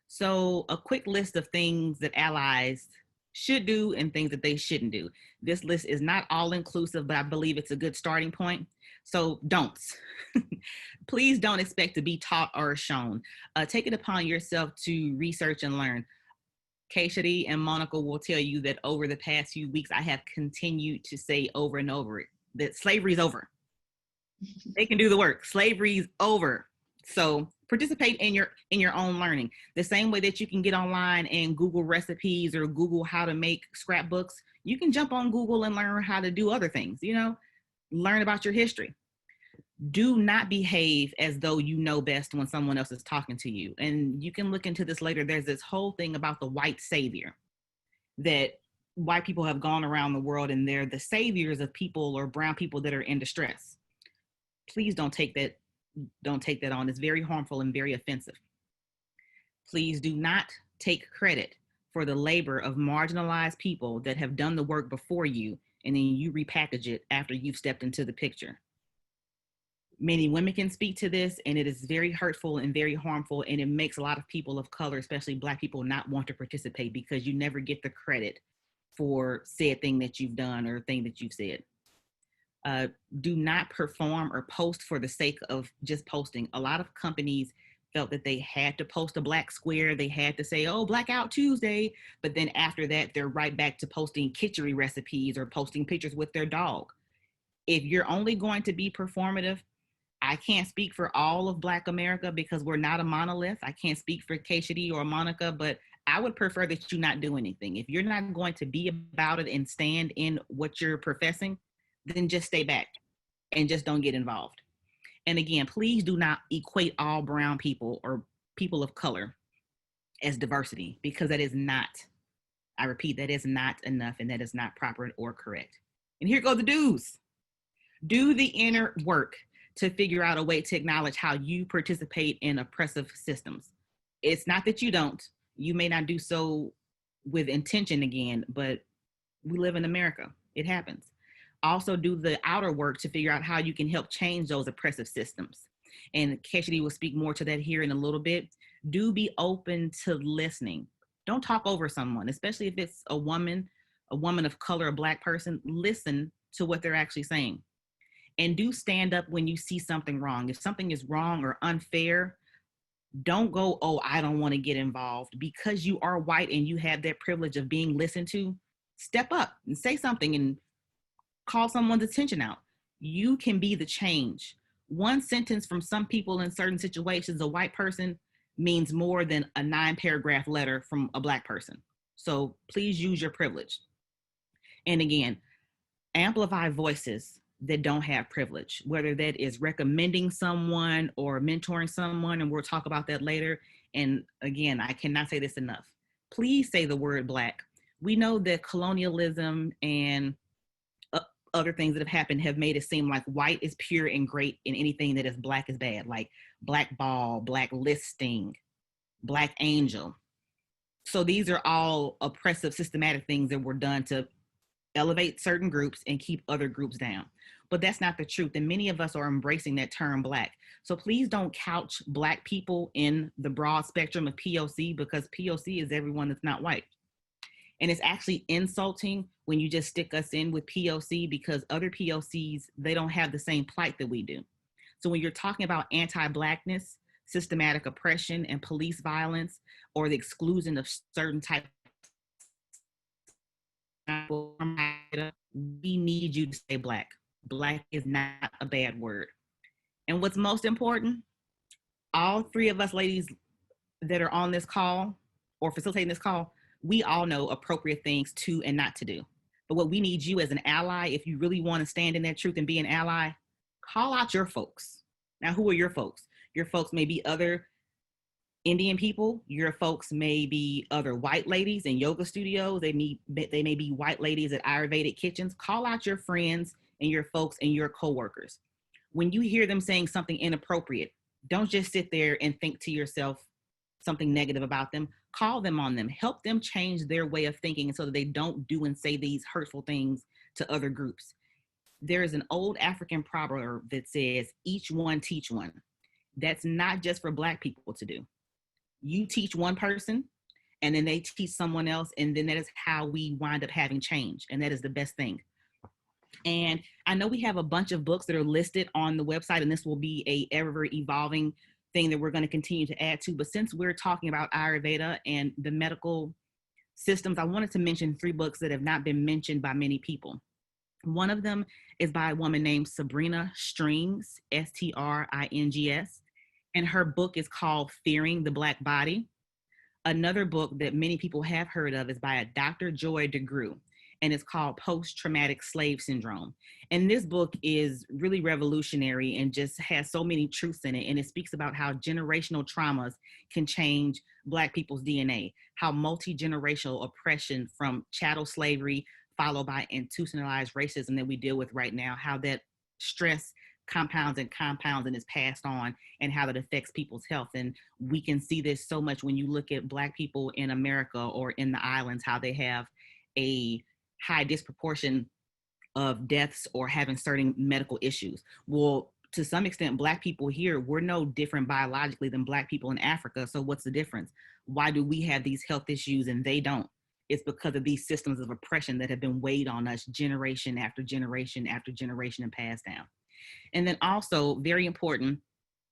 So a quick list of things that allies should do and things that they shouldn't do. This list is not all inclusive, but I believe it's a good starting point. So don'ts. Please don't expect to be taught or shown. Take it upon yourself to research and learn. Keshari and Monica will tell you that over the past few weeks, I have continued to say over and over that slavery's over. They can do the work. Slavery's over. So participate in your own learning. The same way that you can get online and Google recipes or Google how to make scrapbooks, you can jump on Google and learn how to do other things, learn about your history. Do not behave as though you know best when someone else is talking to you. And you can look into this later. There's this whole thing about the white savior, that white people have gone around the world and they're the saviors of people or brown people that are in distress. Please don't take that on. It's very harmful and very offensive. Please do not take credit for the labor of marginalized people that have done the work before you, and then you repackage it after you've stepped into the picture. Many women can speak to this, and it is very hurtful and very harmful, and it makes a lot of people of color, especially Black people, not want to participate because you never get the credit for said thing that you've done or thing that you've said. Do not perform or post for the sake of just posting. A lot of companies felt that they had to post a Black square. They had to say, oh, Blackout Tuesday. But then after that, they're right back to posting Keshari recipes or posting pictures with their dog. If you're only going to be performative, I can't speak for all of Black America because we're not a monolith. I can't speak for Keshari or Monica, but I would prefer that you not do anything. If you're not going to be about it and stand in what you're professing, then just stay back and just don't get involved. And again, please do not equate all brown people or people of color as diversity, because that is not, I repeat, that is not enough, and that is not proper or correct. And here go the do's. Do the inner work to figure out a way to acknowledge how you participate in oppressive systems. It's not that you don't. You may not do so with intention again, but we live in America. It happens. Also do the outer work to figure out how you can help change those oppressive systems. And Keshari will speak more to that here in a little bit. Do be open to listening. Don't talk over someone, especially if it's a woman of color, a Black person. Listen to what they're actually saying. And do stand up when you see something wrong. If something is wrong or unfair, don't go, oh, I don't want to get involved. Because you are white and you have that privilege of being listened to, step up and say something and call someone's attention out. You can be the change. One sentence from some people in certain situations, a white person, means more than a 9-paragraph letter from a Black person. So please use your privilege. And again, amplify voices that don't have privilege, whether that is recommending someone or mentoring someone, and we'll talk about that later. And again, I cannot say this enough. Please say the word Black. We know that colonialism and other things that have happened have made it seem like white is pure and great and anything that is Black is bad, like blackball, blacklisting, Black angel. So these are all oppressive, systematic things that were done to elevate certain groups and keep other groups down. But that's not the truth. And many of us are embracing that term Black. So please don't couch Black people in the broad spectrum of POC, because POC is everyone that's not white. And it's actually insulting when you just stick us in with POC, because other POCs, they don't have the same plight that we do. So when you're talking about anti-Blackness, systematic oppression, and police violence, or the exclusion of certain types, we need you to stay Black. Black is not a bad word. And what's most important, all three of us ladies that are on this call or facilitating this call, we all know appropriate things to and not to do. But what we need you as an ally, if you really want to stand in that truth and be an ally, call out your folks. Now, who are your folks? Your folks may be other Indian people. Your folks may be other white ladies in yoga studios. They may be white ladies at Ayurvedic kitchens. Call out your friends and your folks and your coworkers. When you hear them saying something inappropriate, don't just sit there and think to yourself something negative about them. Call them on them. Help them change their way of thinking so that they don't do and say these hurtful things to other groups. There is an old African proverb that says, each one teach one. That's not just for Black people to do. You teach one person, and then they teach someone else, and then that is how we wind up having change, and that is the best thing. And I know we have a bunch of books that are listed on the website, and this will be a ever evolving thing that we're going to continue to add to. But since we're talking about Ayurveda and the medical systems, I wanted to mention 3 books that have not been mentioned by many people. One of them is by a woman named Sabrina Strings, Strings, and her book is called Fearing the Black Body. Another book that many people have heard of is by a Dr. Joy DeGruy, and it's called Post-Traumatic Slave Syndrome. And this book is really revolutionary and just has so many truths in it. And it speaks about how generational traumas can change Black people's DNA, how multi-generational oppression from chattel slavery followed by institutionalized racism that we deal with right now, how that stress compounds and is passed on, and how that affects people's health. And we can see this so much when you look at Black people in America or in the islands, how they have a high disproportion of deaths or having certain medical issues. Well, to some extent, Black people here, we're no different biologically than Black people in Africa. So what's the difference? Why do we have these health issues and they don't? It's because of these systems of oppression that have been weighed on us generation after generation after generation and passed down. And then also, very important,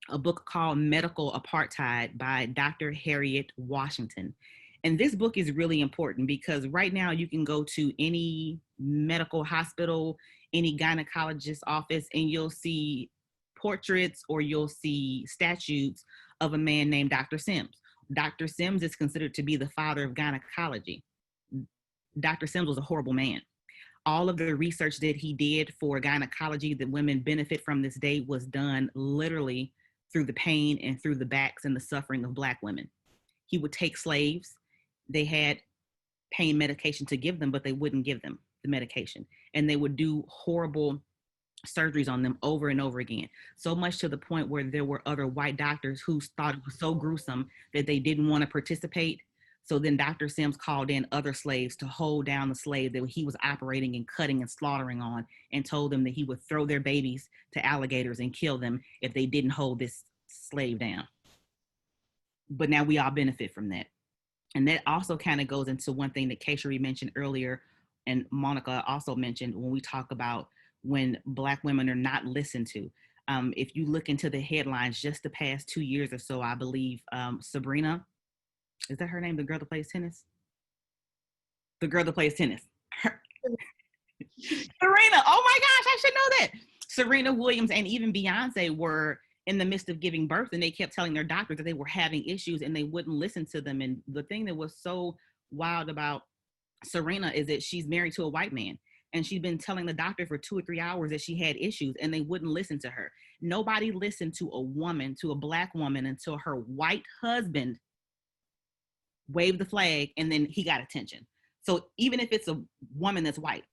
a book called Medical Apartheid by Dr. Harriet Washington. And this book is really important because right now you can go to any medical hospital, any gynecologist office, and you'll see portraits or you'll see statues of a man named Dr. Sims. Dr. Sims is considered to be the father of gynecology. Dr. Sims was a horrible man. All of the research that he did for gynecology that women benefit from this day was done literally through the pain and through the backs and the suffering of Black women. He would take slaves. They had pain medication to give them, but they wouldn't give them the medication. And they would do horrible surgeries on them over and over again. So much to the point where there were other white doctors who thought it was so gruesome that they didn't want to participate. So then Dr. Sims called in other slaves to hold down the slave that he was operating and cutting and slaughtering on, and told them that he would throw their babies to alligators and kill them if they didn't hold this slave down. But now we all benefit from that. And that also kind of goes into one thing that Keshari mentioned earlier, and Monica also mentioned when we talk about when Black women are not listened to. If you look into the headlines just the past 2 years or so, I believe Sabrina, is that her name? The girl that plays tennis? The girl that plays tennis. Serena, oh my gosh, I should know that. Serena Williams and even Beyonce were in the midst of giving birth, and they kept telling their doctors that they were having issues and they wouldn't listen to them. And the thing that was so wild about Serena is that she's married to a white man, and she'd been telling the doctor for 2 or 3 hours that she had issues, and they wouldn't listen to her. Nobody listened to a woman, to a Black woman, until her white husband waved the flag, and then he got attention. So even if it's a woman that's white,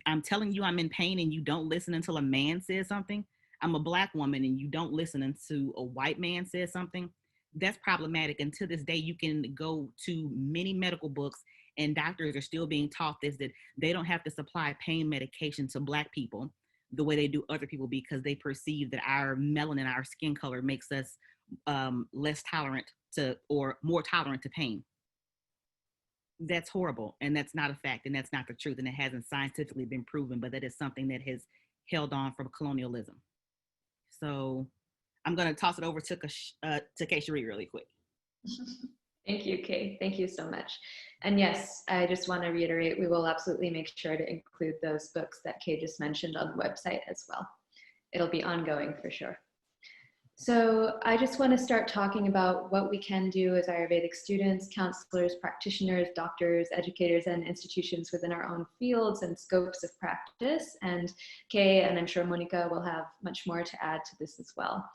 I'm telling you I'm in pain and you don't listen until a man says something. I'm a Black woman and you don't listen until a white man says something. That's problematic. And to this day, you can go to many medical books and doctors are still being taught this, that they don't have to supply pain medication to Black people the way they do other people, because they perceive that our melanin, our skin color, makes us less tolerant to, or more tolerant to pain. That's horrible, and that's not a fact, and that's not the truth, and it hasn't scientifically been proven, but that is something that has held on from colonialism. So I'm going to toss it over to Keshari really quick. Thank you, Kay. Thank you so much. And yes, I just want to reiterate, we will absolutely make sure to include those books that Kay just mentioned on the website as well. It'll be ongoing for sure. So I just want to start talking about what we can do as Ayurvedic students, counselors, practitioners, doctors, educators, and institutions within our own fields and scopes of practice. And Kay, and I'm sure Monica will have much more to add to this as well.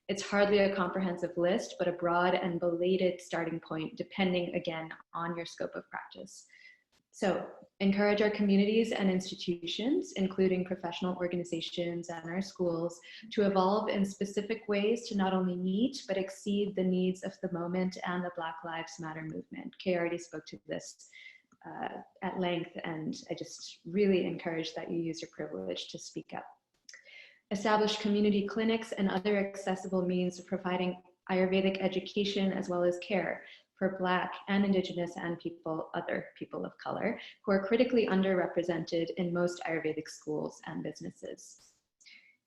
It's hardly a comprehensive list, but a broad and belated starting point, depending again on your scope of practice. So encourage our communities and institutions, including professional organizations and our schools, to evolve in specific ways to not only meet, but exceed the needs of the moment and the Black Lives Matter movement. Kay already spoke to this at length, and I just really encourage that you use your privilege to speak up. Establish community clinics and other accessible means of providing Ayurvedic education as well as care for Black and Indigenous and other people of color who are critically underrepresented in most Ayurvedic schools and businesses.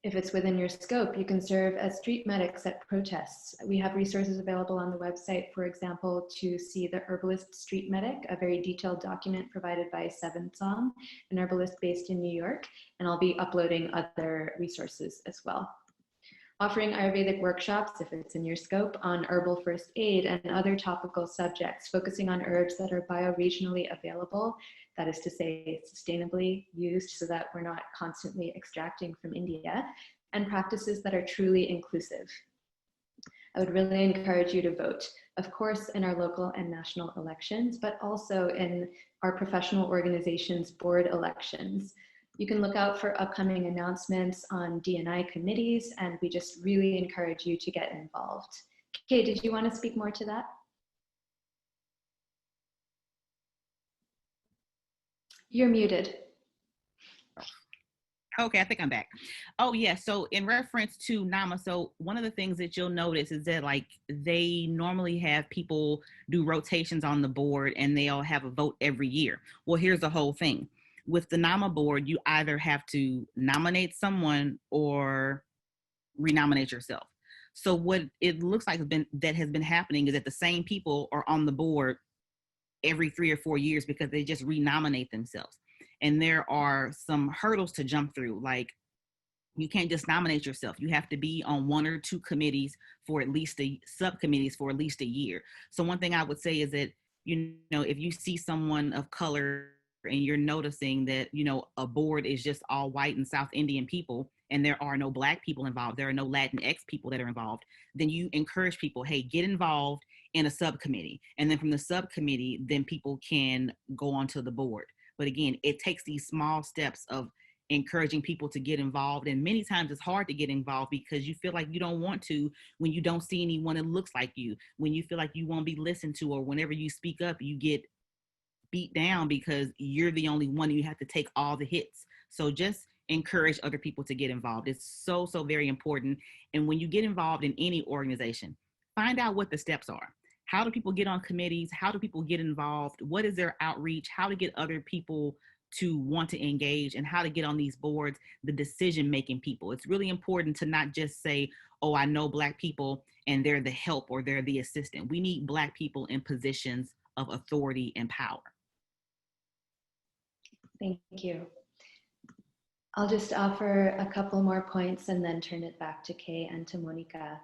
If it's within your scope, you can serve as street medics at protests. We have resources available on the website, for example, to see the Herbalist Street Medic, a very detailed document provided by Seven Song, an herbalist based in New York, and I'll be uploading other resources as well. Offering Ayurvedic workshops, if it's in your scope, on herbal first aid and other topical subjects, focusing on herbs that are bioregionally available, that is to say, sustainably used so that we're not constantly extracting from India, and practices that are truly inclusive. I would really encourage you to vote, of course, in our local and national elections, but also in our professional organizations' board elections. You can look out for upcoming announcements on D&I committees, and we just really encourage you to get involved. Kay, did you want to speak more to that? You're muted. Okay, I think I'm back. Oh yeah, so in reference to NAMA, so one of the things that you'll notice is that like they normally have people do rotations on the board and they'll have a vote every year. Well, here's the whole thing. With the NAMA board, you either have to nominate someone or renominate yourself. So what it looks like has been happening is that the same people are on the board every 3 or 4 years because they just renominate themselves. And there are some hurdles to jump through. Like You can't just nominate yourself. You have to be on one or two committees for at least subcommittees for at least a year. So one thing I would say is that, if you see someone of color and you're noticing that, a board is just all white and South Indian people and there are no Black people involved, there are no Latinx people that are involved, then you encourage people, hey, get involved in a subcommittee. And then from the subcommittee, then people can go onto the board. But again, it takes these small steps of encouraging people to get involved. And many times it's hard to get involved because you feel like you don't want to when you don't see anyone that looks like you, when you feel like you won't be listened to, or whenever you speak up, you get beat down because you're the only one and you have to take all the hits. So just encourage other people to get involved. It's so, so very important. And when you get involved in any organization, find out what the steps are. How do people get on committees? How do people get involved? What is their outreach? How to get other people to want to engage, and how to get on these boards, the decision-making people. It's really important to not just say, oh, I know Black people and they're the help or they're the assistant. We need Black people in positions of authority and power. Thank you. I'll just offer a couple more points and then turn it back to Kay and to Monica.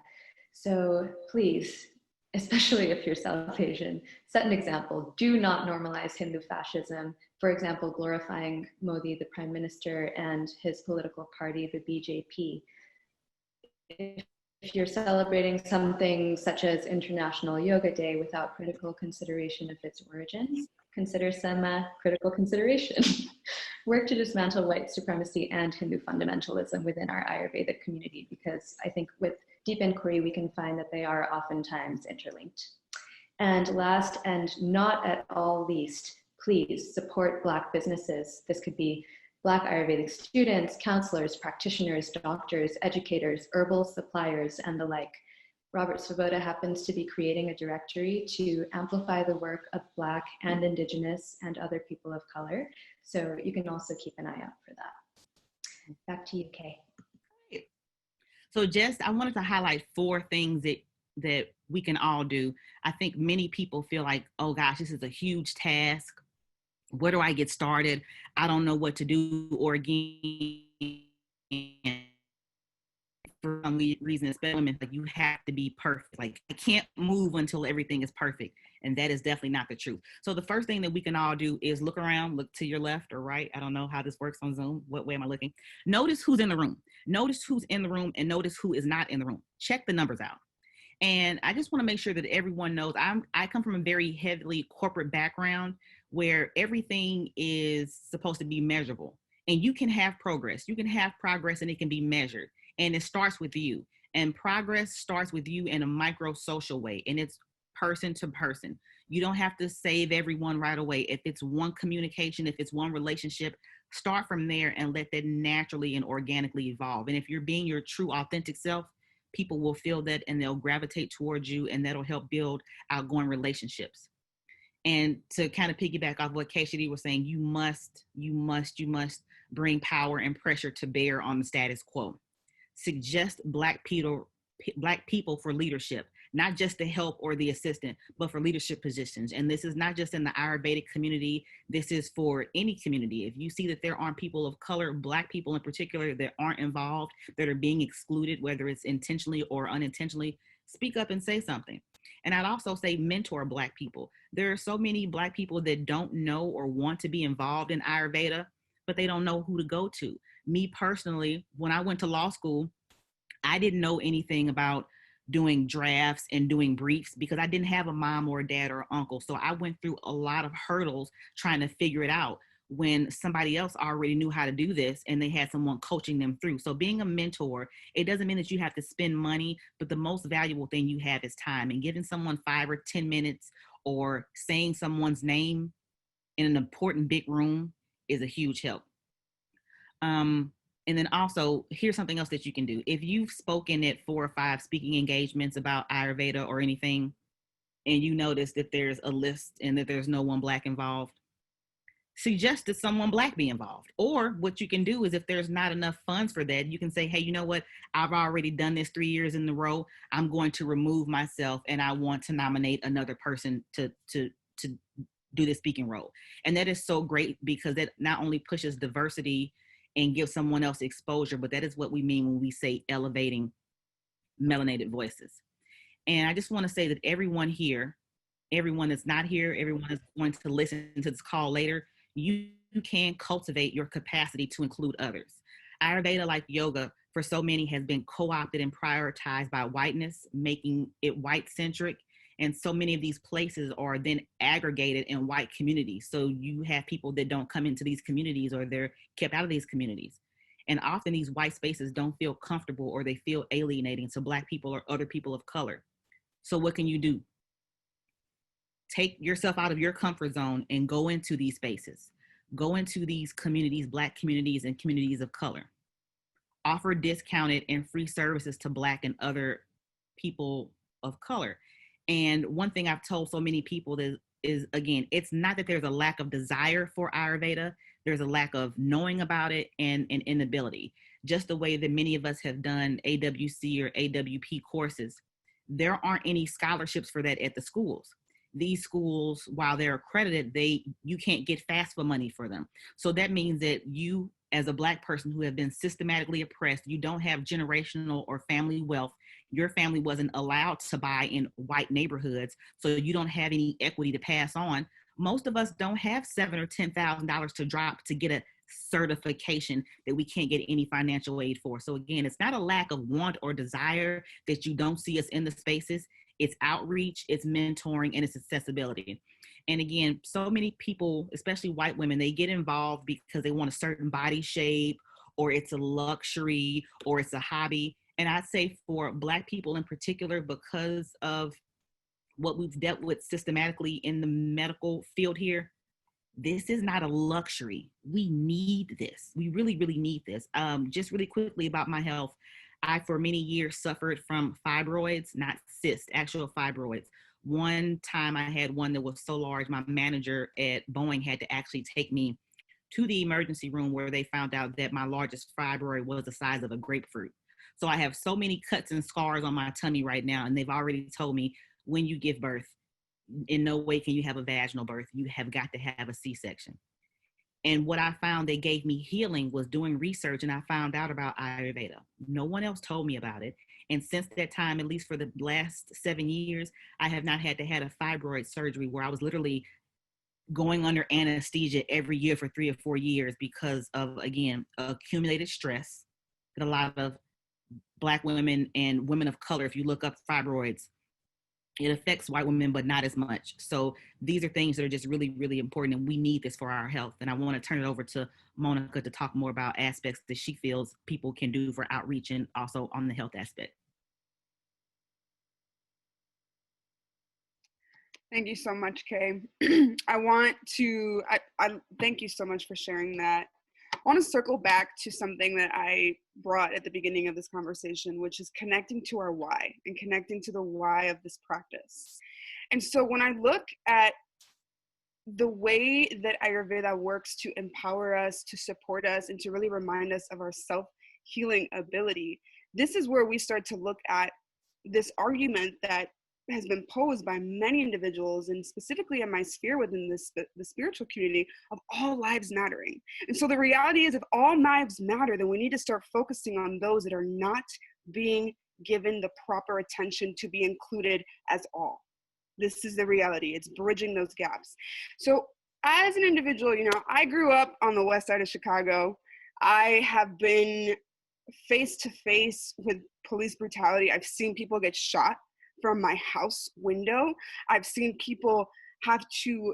So please, especially if you're South Asian, set an example. Do not normalize Hindu fascism. For example, glorifying Modi, the Prime Minister, and his political party, the BJP. If you're celebrating something such as International Yoga Day without critical consideration of its origins, consider some critical consideration. Work to dismantle white supremacy and Hindu fundamentalism within our Ayurvedic community, because I think with deep inquiry, we can find that they are oftentimes interlinked. And last and not at all least, please support Black businesses. This could be Black Ayurvedic students, counselors, practitioners, doctors, educators, herbal suppliers, and the like. Robert Svoboda happens to be creating a directory to amplify the work of Black and Indigenous and other people of color. So you can also keep an eye out for that. Back to you, Kay. So I wanted to highlight 4 things that we can all do. I think many people feel like, oh gosh, this is a huge task. Where do I get started? I don't know what to do. Or again, for some reason, especially women, like you have to be perfect. Like I can't move until everything is perfect. And that is definitely not the truth. So the first thing that we can all do is look around, look to your left or right. I don't know how this works on Zoom. What way am I looking? Notice who's in the room. Notice who's in the room and notice who is not in the room. Check the numbers out. And I just want to make sure that everyone knows I come from a very heavily corporate background where everything is supposed to be measurable. And you can have progress. You can have progress and it can be measured. And it starts with you. And progress starts with you in a micro social way. And it's person to person. You don't have to save everyone right away. If it's one communication, if it's one relationship, start from there and let that naturally and organically evolve. And if you're being your true authentic self, people will feel that and they'll gravitate towards you, and that'll help build outgoing relationships. And to kind of piggyback off what Keshari was saying, you must bring power and pressure to bear on the status quo. Suggest Black people for leadership, not just the help or the assistant, but for leadership positions. And this is not just in the Ayurvedic community, this is for any community. If you see that there aren't people of color, Black people in particular, that aren't involved, that are being excluded, whether it's intentionally or unintentionally, speak up and say something. And I'd also say mentor Black people. There are so many Black people that don't know or want to be involved in Ayurveda, but they don't know who to go to. Me personally, when I went to law school, I didn't know anything about doing drafts and doing briefs because I didn't have a mom or a dad or uncle. So I went through a lot of hurdles trying to figure it out when somebody else already knew how to do this and they had someone coaching them through. So being a mentor, it doesn't mean that you have to spend money, but the most valuable thing you have is time, and giving someone 5 or 10 minutes or saying someone's name in an important big room is a huge help. And then also, here's something else that you can do. If you've spoken at 4 or 5 speaking engagements about Ayurveda or anything, and you notice that there's a list and that there's no one Black involved, suggest that someone Black be involved. Or what you can do is if there's not enough funds for that, you can say, hey, you know what? I've already done this 3 years in a row. I'm going to remove myself and I want to nominate another person to do the speaking role. And that is so great because that not only pushes diversity and give someone else exposure. But that is what we mean when we say elevating melanated voices. And I just want to say that everyone here, everyone that's not here, everyone that's going to listen to this call later, you can cultivate your capacity to include others. Ayurveda, like yoga, for so many has been co-opted and prioritized by whiteness, making it white-centric. And so many of these places are then aggregated in white communities. So you have people that don't come into these communities, or they're kept out of these communities. And often these white spaces don't feel comfortable, or they feel alienating to Black people or other people of color. So what can you do? Take yourself out of your comfort zone and go into these spaces. Go into these communities, Black communities and communities of color. Offer discounted and free services to Black and other people of color. And one thing I've told so many people is again, it's not that there's a lack of desire for Ayurveda. There's a lack of knowing about it and an inability. Just the way that many of us have done AWC or AWP courses, there aren't any scholarships for that at the schools. These schools, while they're accredited, you can't get FAFSA money for them. So that means that you, as a Black person who have been systematically oppressed, you don't have generational or family wealth. Your family wasn't allowed to buy in white neighborhoods, so you don't have any equity to pass on. Most of us don't have $7,000 or $10,000 to drop to get a certification that we can't get any financial aid for. So again, it's not a lack of want or desire that you don't see us in the spaces. It's outreach, it's mentoring, and it's accessibility. And again, so many people, especially white women, they get involved because they want a certain body shape, or it's a luxury, or it's a hobby. And I'd say for Black people in particular, because of what we've dealt with systematically in the medical field here, this is not a luxury. We need this. We really, really need this. Just really quickly about my health. I, for many years, suffered from fibroids, not cysts, actual fibroids. One time I had one that was so large, my manager at Boeing had to actually take me to the emergency room, where they found out that my largest fibroid was the size of a grapefruit. So I have so many cuts and scars on my tummy right now, and they've already told me, when you give birth, in no way can you have a vaginal birth. You have got to have a C-section. And what I found that gave me healing was doing research, and I found out about Ayurveda. No one else told me about it. And since that time, at least for the last 7 years, I have not had to have a fibroid surgery, where I was literally going under anesthesia every year for 3 or 4 years because of, again, accumulated stress that a lot of Black women and women of color, if you look up fibroids, it affects white women, but not as much. So these are things that are just really, really important, and we need this for our health. And I want to turn it over to Monica to talk more about aspects that she feels people can do for outreach and also on the health aspect. Thank you so much, Kay. I thank you so much for sharing that. I want to circle back to something that I brought at the beginning of this conversation, which is connecting to our why and connecting to the why of this practice. And so when I look at the way that Ayurveda works to empower us, to support us, and to really remind us of our self-healing ability, this is where we start to look at this argument that has been posed by many individuals, and specifically in my sphere within the spiritual community, of all lives mattering. And so the reality is, if all lives matter, then we need to start focusing on those that are not being given the proper attention to be included as all. This is the reality. It's bridging those gaps. So as an individual, I grew up on the west side of Chicago. I have been face to face with police brutality. I've seen people get shot from my house window. I've seen people have to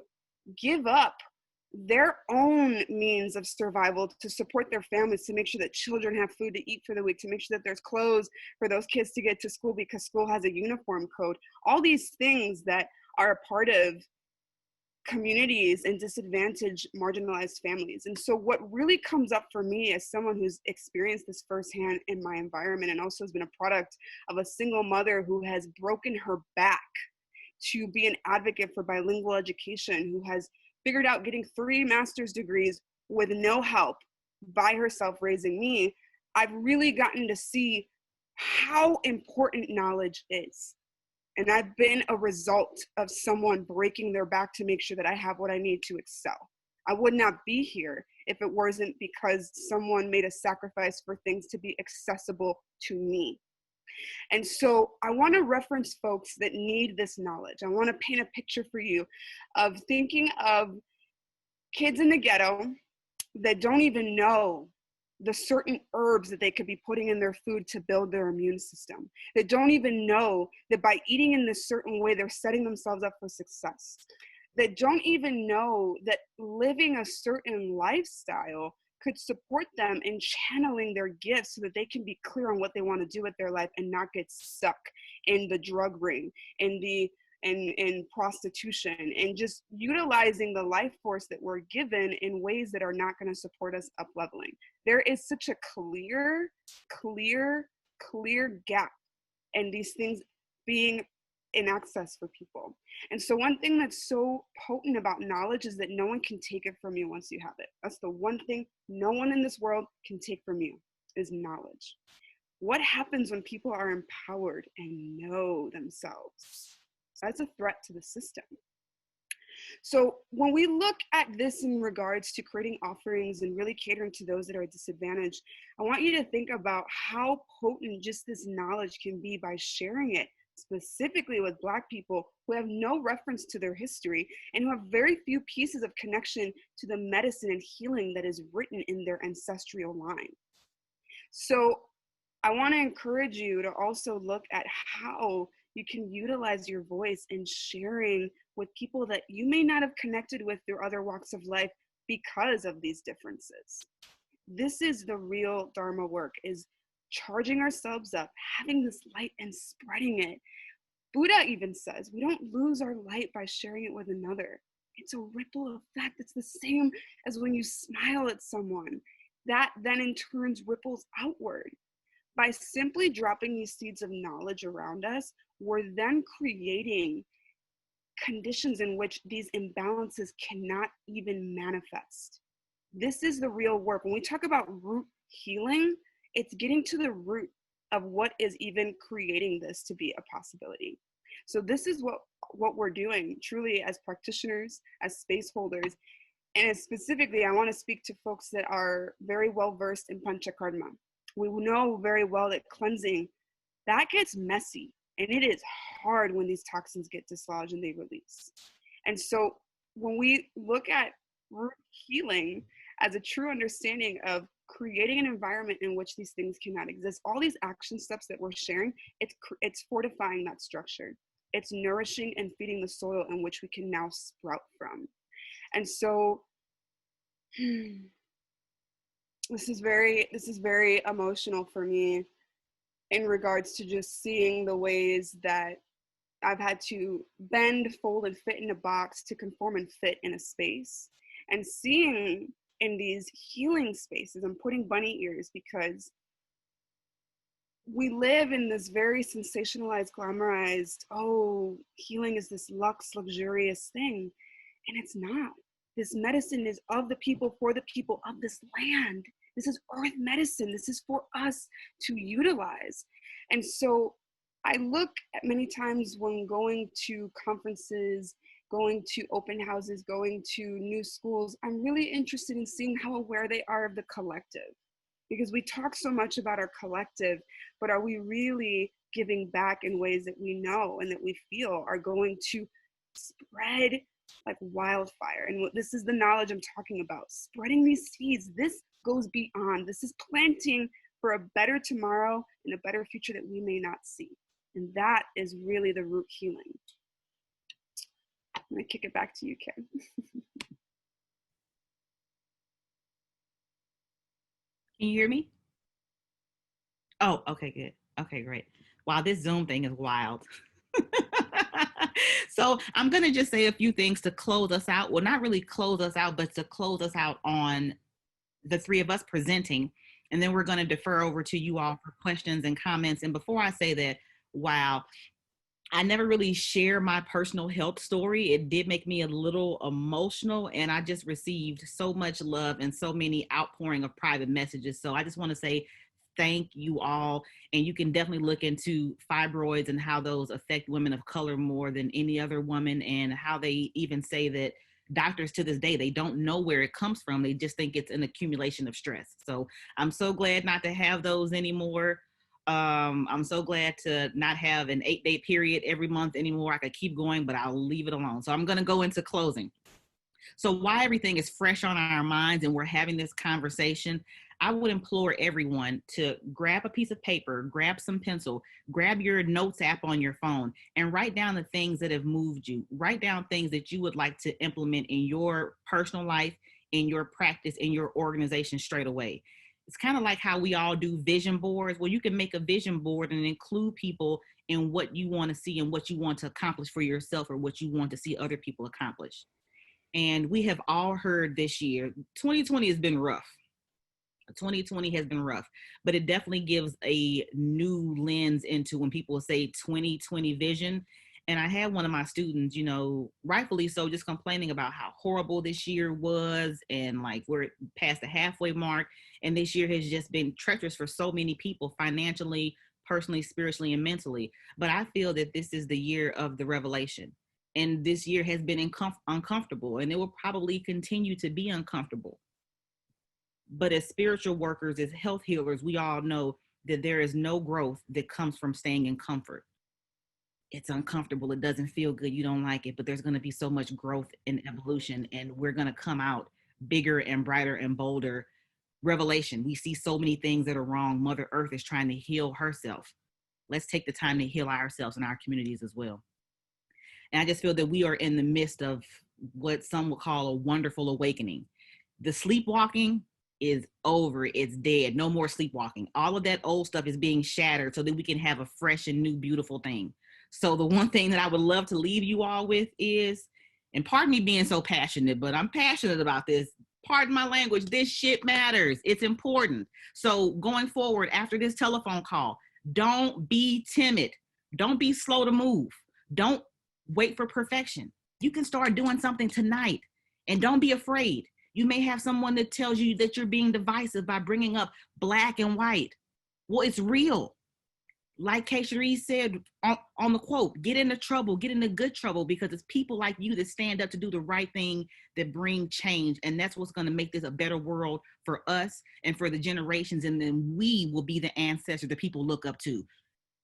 give up their own means of survival to support their families, to make sure that children have food to eat for the week, to make sure that there's clothes for those kids to get to school because school has a uniform code. All these things that are a part of communities and disadvantaged, marginalized families. And so what really comes up for me as someone who's experienced this firsthand in my environment, and also has been a product of a single mother who has broken her back to be an advocate for bilingual education, who has figured out getting 3 master's degrees with no help by herself raising me, I've really gotten to see how important knowledge is. And I've been a result of someone breaking their back to make sure that I have what I need to excel. I would not be here if it wasn't because someone made a sacrifice for things to be accessible to me. And so I want to reference folks that need this knowledge. I want to paint a picture for you of thinking of kids in the ghetto that don't even know the certain herbs that they could be putting in their food to build their immune system, that don't even know that by eating in this certain way, they're setting themselves up for success, that don't even know that living a certain lifestyle could support them in channeling their gifts so that they can be clear on what they want to do with their life and not get stuck in the drug ring, in prostitution, and just utilizing the life force that we're given in ways that are not going to support us up leveling. There is such a clear gap in these things being in access for people. And so one thing that's so potent about knowledge is that no one can take it from you once you have it. That's the one thing no one in this world can take from you, is knowledge. What happens when people are empowered and know themselves? That's a threat to the system. So when we look at this in regards to creating offerings and really catering to those that are disadvantaged, I want you to think about how potent just this knowledge can be by sharing it specifically with Black people who have no reference to their history and who have very few pieces of connection to the medicine and healing that is written in their ancestral line. So I want to encourage you to also look at how you can utilize your voice in sharing with people that you may not have connected with through other walks of life because of these differences. This is the real Dharma work, is charging ourselves up, having this light and spreading it. Buddha even says we don't lose our light by sharing it with another. It's a ripple effect. It's the same as when you smile at someone. That then in turn ripples outward. By simply dropping these seeds of knowledge around us, we're then creating conditions in which these imbalances cannot even manifest. This is the real work. When we talk about root healing, it's getting to the root of what is even creating this to be a possibility. So this is what we're doing truly as practitioners, as space holders. And specifically, I want to speak to folks that are very well versed in panchakarma. We know very well that cleansing, that gets messy, and it is hard when these toxins get dislodged and they release. And so when we look at root healing as a true understanding of creating an environment in which these things cannot exist, all these action steps that we're sharing, it's fortifying that structure. It's nourishing and feeding the soil in which we can now sprout from. And so this is very emotional for me in regards to just seeing the ways that I've had to bend, fold, and fit in a box to conform and fit in a space. And seeing in these healing spaces, I'm putting bunny ears because we live in this very sensationalized, glamorized, oh, healing is this luxurious thing. And it's not. This medicine is of the people, for the people of this land. This is earth medicine. This is for us to utilize. And so I look at many times when going to conferences, going to open houses, going to new schools, I'm really interested in seeing how aware they are of the collective. Because we talk so much about our collective, but are we really giving back in ways that we know and that we feel are going to spread like wildfire? And this is the knowledge I'm talking about. Spreading these seeds, this goes beyond. This is planting for a better tomorrow and a better future that we may not see. And that is really the root healing. I'm gonna kick it back to you, Kim. Can you hear me? Oh, okay, good. Okay, great. Wow, this Zoom thing is wild. So I'm going to just say a few things to close us out. Well, not really close us out, but to close us out on the three of us presenting. And then we're going to defer over to you all for questions and comments. And before I say that, wow, I never really share my personal health story. It did make me a little emotional, and I just received so much love and so many outpouring of private messages. So I just want to say thank you all. And you can definitely look into fibroids and how those affect women of color more than any other woman, and how they even say that doctors to this day, they don't know where it comes from. They just think it's an accumulation of stress. So I'm so glad not to have those anymore. I'm so glad to not have an 8-day period every month anymore. I could keep going, but I'll leave it alone. So I'm going to go into closing. So while everything is fresh on our minds and we're having this conversation, I would implore everyone to grab a piece of paper, grab some pencil, grab your notes app on your phone, and write down the things that have moved you. Write down things that you would like to implement in your personal life, in your practice, in your organization straight away. It's kind of like how we all do vision boards. Well, you can make a vision board and include people in what you want to see and what you want to accomplish for yourself or what you want to see other people accomplish. And we have all heard this year, 2020 has been rough. 2020 has been rough, but it definitely gives a new lens into when people say 2020 vision. And I had one of my students, rightfully so, just complaining about how horrible this year was. And like we're past the halfway mark. And this year has just been treacherous for so many people financially, personally, spiritually, and mentally. But I feel that this is the year of the revelation. And this year has been uncomfortable, and it will probably continue to be uncomfortable. But as spiritual workers, as health healers, we all know that there is no growth that comes from staying in comfort. It's uncomfortable. It doesn't feel good. You don't like it, but there's going to be so much growth and evolution, and we're going to come out bigger and brighter and bolder. Revelation. We see so many things that are wrong. Mother Earth is trying to heal herself. Let's take the time to heal ourselves and our communities as well. And I just feel that we are in the midst of what some will call a wonderful awakening. The sleepwalking is over. It's dead. No more sleepwalking. All of that old stuff is being shattered so that we can have a fresh and new, beautiful thing. So the one thing that I would love to leave you all with is, and pardon me being so passionate, but I'm passionate about this. Pardon my language. This shit matters. It's important. So going forward after this telephone call, don't be timid. Don't be slow to move. Don't wait for perfection. You can start doing something tonight, and don't be afraid. You may have someone that tells you that you're being divisive by bringing up black and white. Well, it's real. Like Keshari said on the quote, get into trouble, get into good trouble, because it's people like you that stand up to do the right thing that bring change. And that's what's going to make this a better world for us and for the generations. And then we will be the ancestors that people look up to.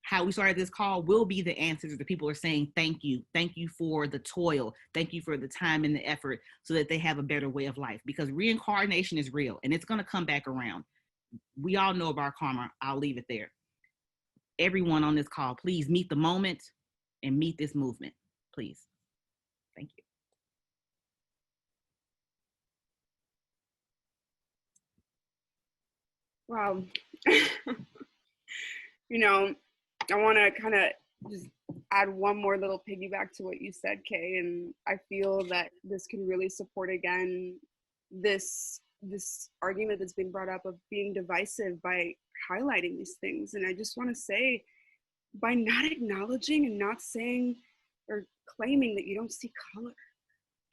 How we started this call will be the answers that people are saying, thank you for the toil, thank you for the time and the effort, so that they have a better way of life, because reincarnation is real and it's going to come back around. We all know about karma. I'll leave it there. Everyone on this call, please meet the moment and meet this movement, please. Thank you. Wow. I want to kind of just add one more little piggyback to what you said, Kay, and I feel that this can really support again this argument that's being brought up of being divisive by highlighting these things. And I just want to say, by not acknowledging and not saying or claiming that you don't see color,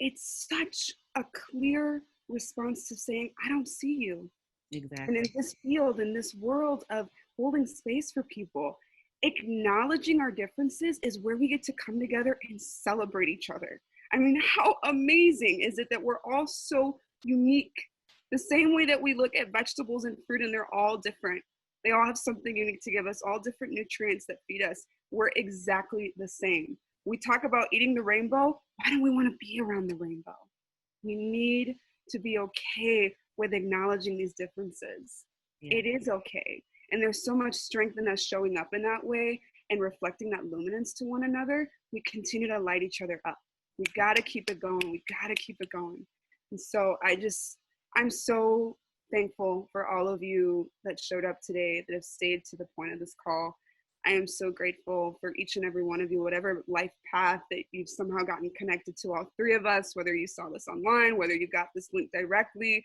it's such a clear response to saying, I don't see you. Exactly. And in this field, in this world of holding space for people, acknowledging our differences is where we get to come together and celebrate each other. I mean, how amazing is it that we're all so unique? The same way that we look at vegetables and fruit and they're all different. They all have something unique to give us, all different nutrients that feed us. We're exactly the same. We talk about eating the rainbow. Why don't we want to be around the rainbow? We need to be okay with acknowledging these differences. Yeah. It is okay. And there's so much strength in us showing up in that way and reflecting that luminance to one another. We continue to light each other up. We got to keep it going. We got to keep it going. And so I'm so thankful for all of you that showed up today, that have stayed to the point of this call. I am so grateful for each and every one of you, whatever life path that you've somehow gotten connected to all three of us, whether you saw this online, whether you got this link directly,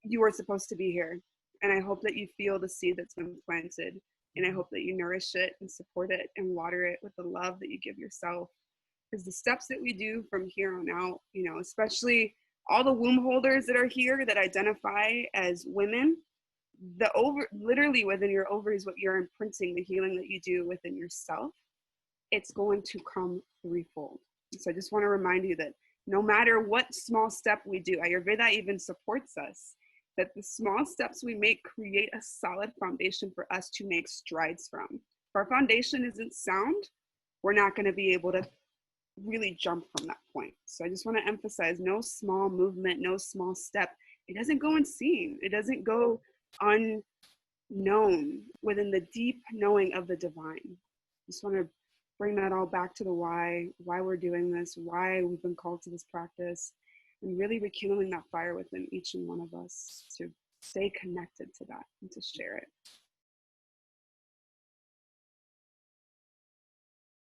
you are supposed to be here. And I hope that you feel the seed that's been planted. And I hope that you nourish it and support it and water it with the love that you give yourself. Because the steps that we do from here on out, especially all the womb holders that are here that identify as women, literally within your ovaries, what you're imprinting, the healing that you do within yourself, it's going to come threefold. So I just want to remind you that no matter what small step we do. Ayurveda even supports us that the small steps we make create a solid foundation for us to make strides from. If our foundation isn't sound, we're not going to be able to really jump from that point. So I just want to emphasize, no small movement, no small step, it doesn't go unseen. It doesn't go unknown within the deep knowing of the divine. Just want to bring that all back to the why we're doing this, why we've been called to this practice, and really rekindling that fire within each and one of us to stay connected to that and to share it.